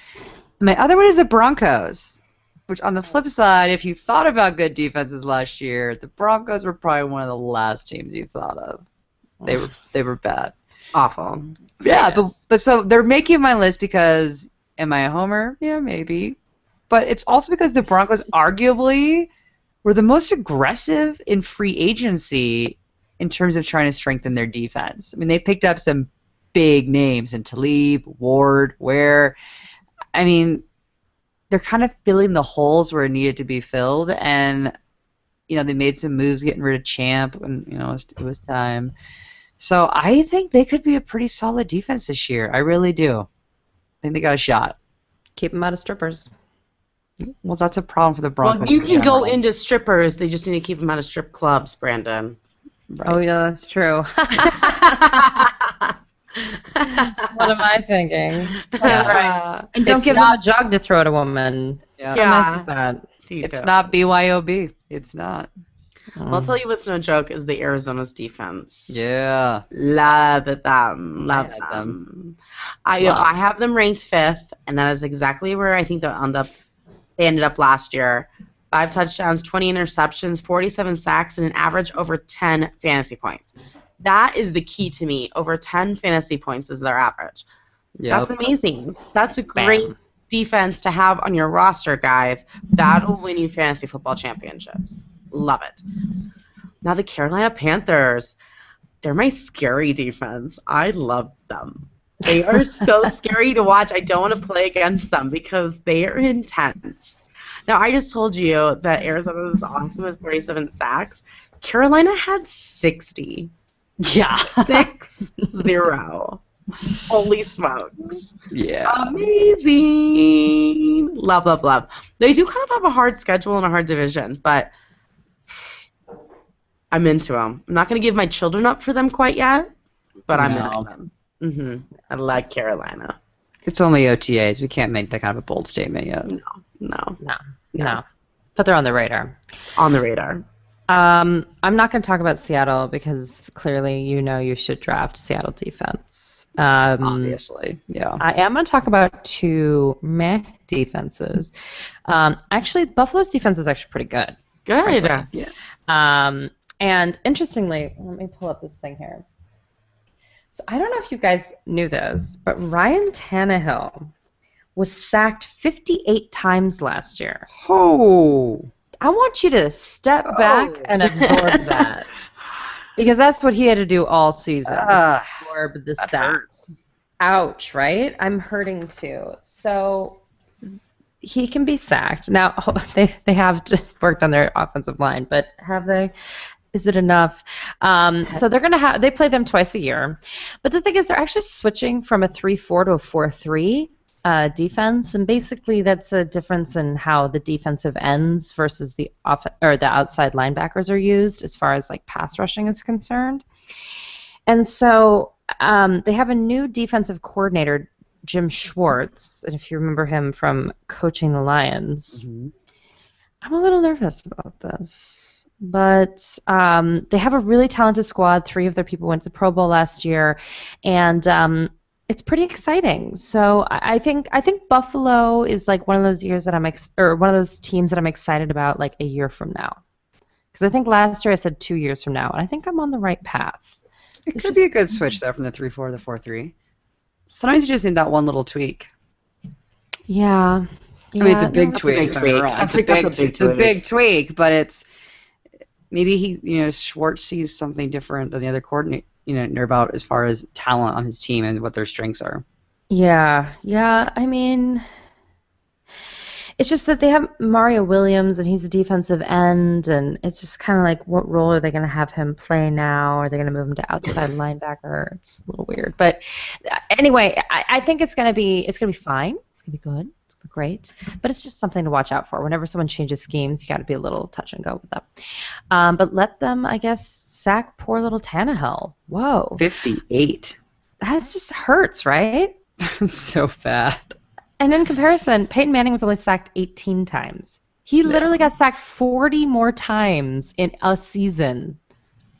My other one is the Broncos, which on the flip side, if you thought about good defenses last year, the Broncos were probably one of the last teams you thought of. They were bad. Awful. Yeah, but so they're making my list because, am I a homer? Yeah, maybe. But it's also because the Broncos arguably were the most aggressive in free agency in terms of trying to strengthen their defense. I mean, they picked up some big names in Talib, Ward, Ware. I mean, they're kind of filling the holes where it needed to be filled, and they made some moves getting rid of Champ when it was time. So I think they could be a pretty solid defense this year. I really do. I think they got a shot. Keep them out of strippers. Well, that's a problem for the Broncos. Well, you can go into strippers. They just need to keep them out of strip clubs, Brandon. Right. Oh, yeah, that's true. What am I thinking? That's right. And don't give them a jug to throw at a woman. Yeah. How nice is that? It's not BYOB. It's not. I'll tell you what's no joke is the Arizona's defense. Yeah. Love them. Love them. I have them ranked 5th, and that is exactly where I think they ended up last year. 5 touchdowns, 20 interceptions, 47 sacks, and an average over 10 fantasy points. That is the key to me. Over 10 fantasy points is their average. Yep. That's amazing. That's a great defense to have on your roster, guys. That'll win you fantasy football championships. Love it. Now the Carolina Panthers. They're my scary defense. I love them. They are so scary to watch. I don't want to play against them because they are intense. Now, I just told you that Arizona was awesome with 47 sacks. Carolina had 60. Yeah. 6-0. Holy smokes. Yeah. Amazing. Love, love, love. They do kind of have a hard schedule and a hard division, but I'm into them. I'm not going to give my children up for them quite yet, but I'm into them. I like Carolina. It's only OTAs. We can't make that kind of a bold statement yet. No. But they're on the radar. On the radar. I'm not going to talk about Seattle because clearly you should draft Seattle defense. Obviously, yeah. I am going to talk about 2 meh defenses. Actually, Buffalo's defense is actually pretty good. Good. Frankly. Yeah. And interestingly, let me pull up this thing here. So I don't know if you guys knew this, but Ryan Tannehill was sacked 58 times last year. Oh. I want you to step back and absorb that. Because that's what he had to do all season. Absorb the sacks. Ouch, right? I'm hurting too. So he can be sacked. Now, they have worked on their offensive line, but have they? Is it enough? So they're going to they play them twice a year. But the thing is, they're actually switching from a 3-4 to a 4-3 defense, and basically that's a difference in how the defensive ends versus the outside linebackers are used as far as like pass rushing is concerned. And so they have a new defensive coordinator, Jim Schwartz, and if you remember him from coaching the Lions, I'm a little nervous about this. But they have a really talented squad. 3 of their people went to the Pro Bowl last year, and it's pretty exciting. So I think Buffalo is like one of those years that one of those teams that I'm excited about like a year from now. Because I think last year I said 2 years from now, and I think I'm on the right path. It could be a good switch though from the 3-4 to the 4-3. Sometimes you just need that one little tweak. Yeah. I mean, it's a big tweak. It's a big tweak, but it's maybe Schwartz sees something different than the other coordinator. About as far as talent on his team and what their strengths are. Yeah. I mean, it's just that they have Mario Williams, and he's a defensive end, and it's just kind of like, what role are they going to have him play now? Are they going to move him to outside linebacker? It's a little weird, but anyway, I think it's going to be fine. It's going to be good. It's going to be great, but it's just something to watch out for. Whenever someone changes schemes, you got to be a little touch and go with them. But let them, I guess, sack poor little Tannehill. Whoa. 58. That just hurts, right? So bad. And in comparison, Peyton Manning was only sacked 18 times. He literally got sacked 40 more times in a season.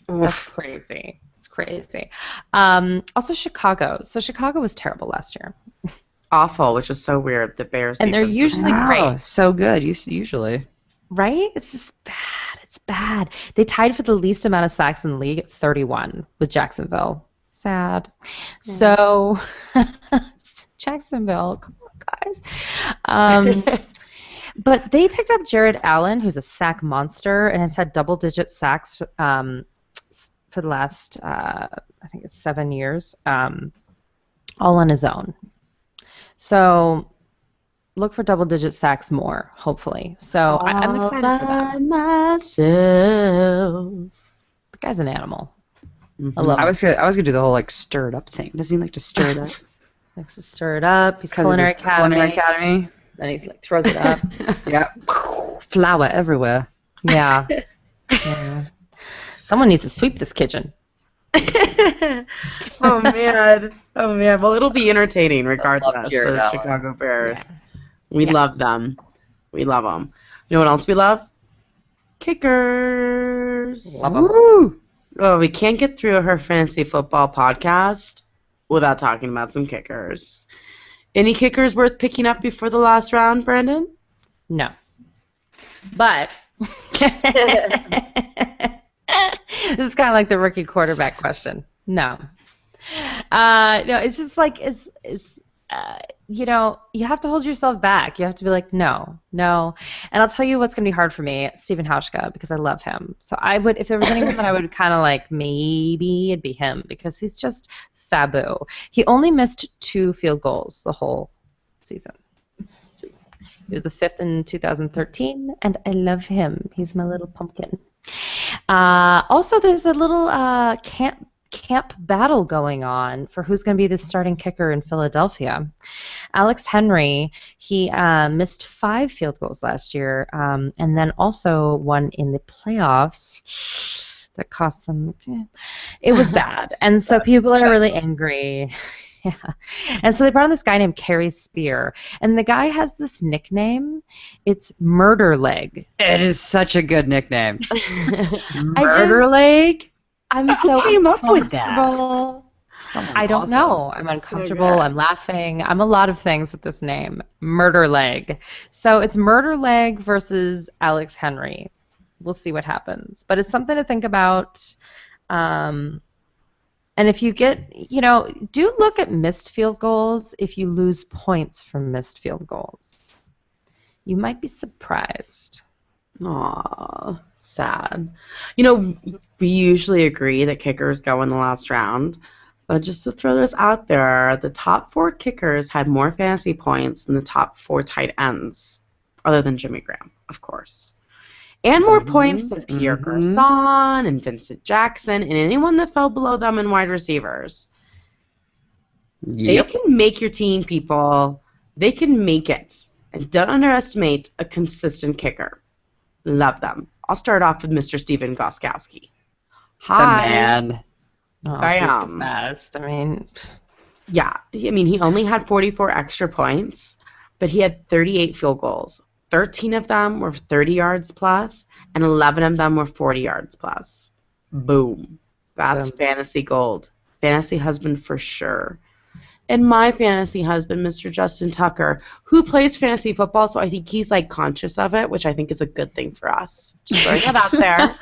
That's crazy. It's crazy. Also, Chicago. So Chicago was terrible last year. Awful, which is so weird. The Bears. And they're usually great. So good, usually. Right? It's just bad. It's bad. They tied for the least amount of sacks in the league at 31 with Jacksonville. Sad. Yeah. So, Jacksonville, come on, guys. But they picked up Jared Allen, who's a sack monster and has had double-digit sacks for the last, I think it's 7 years, all on his own. So look for double-digit sacks more, hopefully. So I'm excited for that. Myself. The guy's an animal. Mm-hmm. I love him. I was gonna do the whole like stir it up thing. Doesn't he like to stir it up? Likes to stir it up. He's Culinary Academy. Then he like throws it up. Yeah. Flour everywhere. Yeah. Someone needs to sweep this kitchen. Oh man. Well, it'll be entertaining regardless. The Chicago Bears. Yeah. We love them. We love them. You know what else we love? Kickers. Woo! Oh, we can't get through her fantasy football podcast without talking about some kickers. Any kickers worth picking up before the last round, Brandon? No. But this is kind of like the rookie quarterback question. No. No, it's just like you have to hold yourself back. You have to be like, no. And I'll tell you what's going to be hard for me, Stephen Hauschka, because I love him. So I would, if there was anyone that I would kind of like, maybe it'd be him, because he's just fabu. He only missed 2 field goals the whole season. He was the 5th in 2013, and I love him. He's my little pumpkin. Also, there's a little camp battle going on for who's going to be the starting kicker in Philadelphia. Alex Henry, he missed 5 field goals last year, and then also one in the playoffs that cost them. It was bad, and so people are really angry. Yeah, and so they brought in this guy named Kerry Spear, and the guy has this nickname. It's Murder Leg. It is such a good nickname. Murder Leg. I'm so came up with that? I don't know. I'm uncomfortable. I'm laughing. I'm a lot of things with this name. Murder Leg. So it's Murder Leg versus Alex Henry. We'll see what happens. But it's something to think about. And if you get, do look at missed field goals if you lose points from missed field goals. You might be surprised. Aw, sad. You know, we usually agree that kickers go in the last round, but just to throw this out there, the top 4 kickers had more fantasy points than the top 4 tight ends, other than Jimmy Graham, of course. And more points than Pierre Garçon and Vincent Jackson and anyone that fell below them in wide receivers. Yep. They can make your team, people. They can make it. And don't underestimate a consistent kicker. Love them. I'll start off with Mr. Steven Gostkowski. Hi. The man. Oh, I am. The best. I mean, yeah. I mean, he only had 44 extra points, but he had 38 field goals. 13 of them were 30 yards plus, and 11 of them were 40 yards plus. Boom. That's fantasy gold. Fantasy husband for sure. And my fantasy husband, Mr. Justin Tucker, who plays fantasy football, so I think he's like conscious of it, which I think is a good thing for us. Just throwing it out there.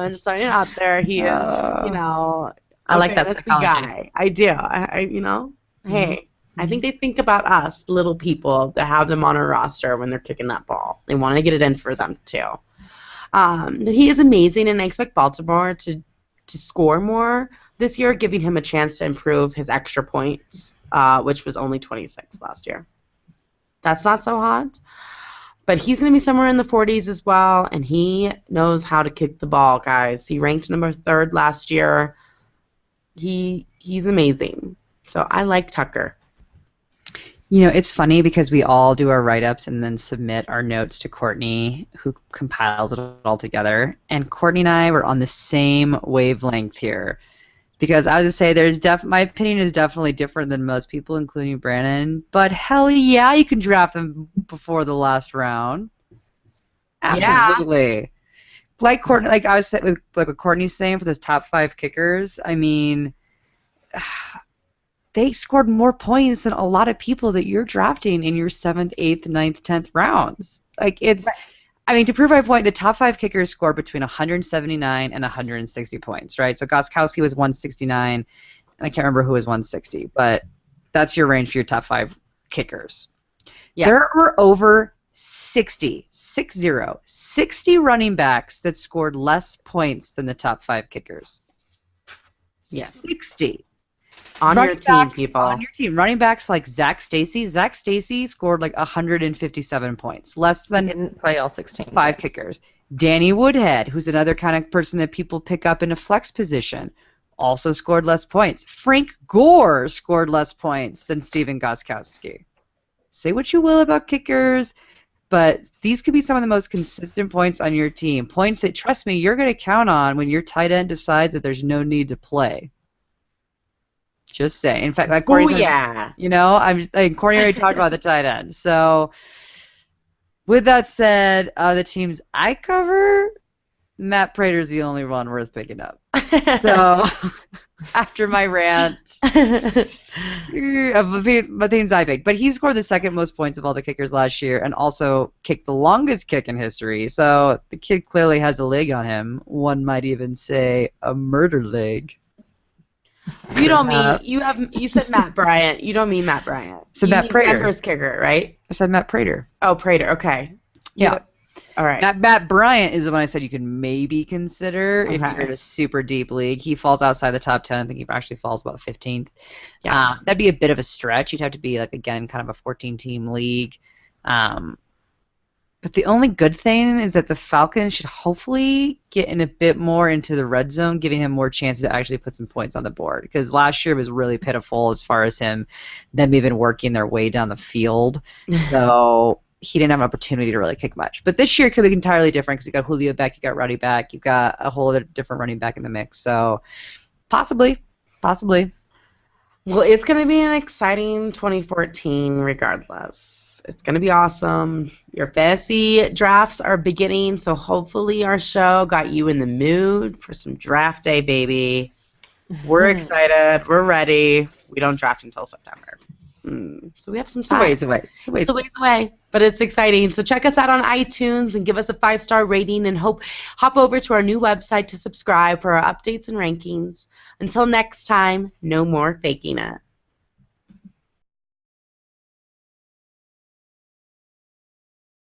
Just throwing it out there. He is, you know, I like that psychology. Guy. I do. You know, hey, I think they think about us, little people, that have them on a roster when they're kicking that ball. They want to get it in for them too. But he is amazing, and I expect Baltimore to score more this year, giving him a chance to improve his extra points, which was only 26 last year. That's not so hot. But he's going to be somewhere in the 40s as well, and he knows how to kick the ball, guys. He ranked number 3rd last year. He's amazing. So I like Tucker. You know, it's funny because we all do our write-ups and then submit our notes to Courtney, who compiles it all together. And Courtney and I were on the same wavelength here. Because I was going to say, my opinion is definitely different than most people, including Brandon. But hell yeah, you can draft them before the last round. Absolutely. Yeah. Like Courtney, like I was saying, with like what Courtney's saying for those top 5 kickers. I mean, they scored more points than a lot of people that you're drafting in your 7th, 8th, 9th, 10th rounds. Like it's. Right. I mean, to prove my point, the top 5 kickers scored between 179 and 160 points, right? So Gostkowski was 169, and I can't remember who was 160, but that's your range for your top 5 kickers. Yeah. There were over 60 running backs that scored less points than the top 5 kickers. Yes. 60. On your team, people. On your team. Running backs like Zach Stacy. Zach Stacy scored like 157 points. Less than didn't play all 16 5 kickers. Danny Woodhead, who's another kind of person that people pick up in a flex position, also scored less points. Frank Gore scored less points than Steven Gostkowski. Say what you will about kickers, but these could be some of the most consistent points on your team. Points that, trust me, you're going to count on when your tight end decides that there's no need to play. Just saying. In fact, like Corey said, yeah. You know, Corey already talked about the tight end. So, with that said, the teams I cover, Matt Prater's the only one worth picking up. So, after my rant, the teams I picked, but he scored the 2nd most points of all the kickers last year, and also kicked the longest kick in history. So the kid clearly has a leg on him. One might even say a murder leg. You don't mean you said Matt Bryant. You don't mean Matt Bryant. So Matt Prater. Denver's kicker, right? I said Matt Prater. Oh, Prater. Okay. Yeah. All right. Matt Bryant is the one I said you can maybe consider if you're in a super deep league. He falls outside the top 10. I think he actually falls about 15th. Yeah. That'd be a bit of a stretch. You'd have to be, like, again, kind of a 14-team league. But the only good thing is that the Falcons should hopefully get in a bit more into the red zone, giving him more chances to actually put some points on the board. Because last year was really pitiful as far as them even working their way down the field. So he didn't have an opportunity to really kick much. But this year could be entirely different because you got Julio back, you got Roddy back, you got a whole other different running back in the mix. So possibly. Well, it's going to be an exciting 2014 regardless. It's going to be awesome. Your fantasy drafts are beginning, so hopefully our show got you in the mood for some draft day, baby. We're excited. We're ready. We don't draft until September. So we have some time. It's a ways away. But it's exciting. So check us out on iTunes and give us a 5-star rating, and hop over to our new website to subscribe for our updates and rankings. Until next time, no more faking it.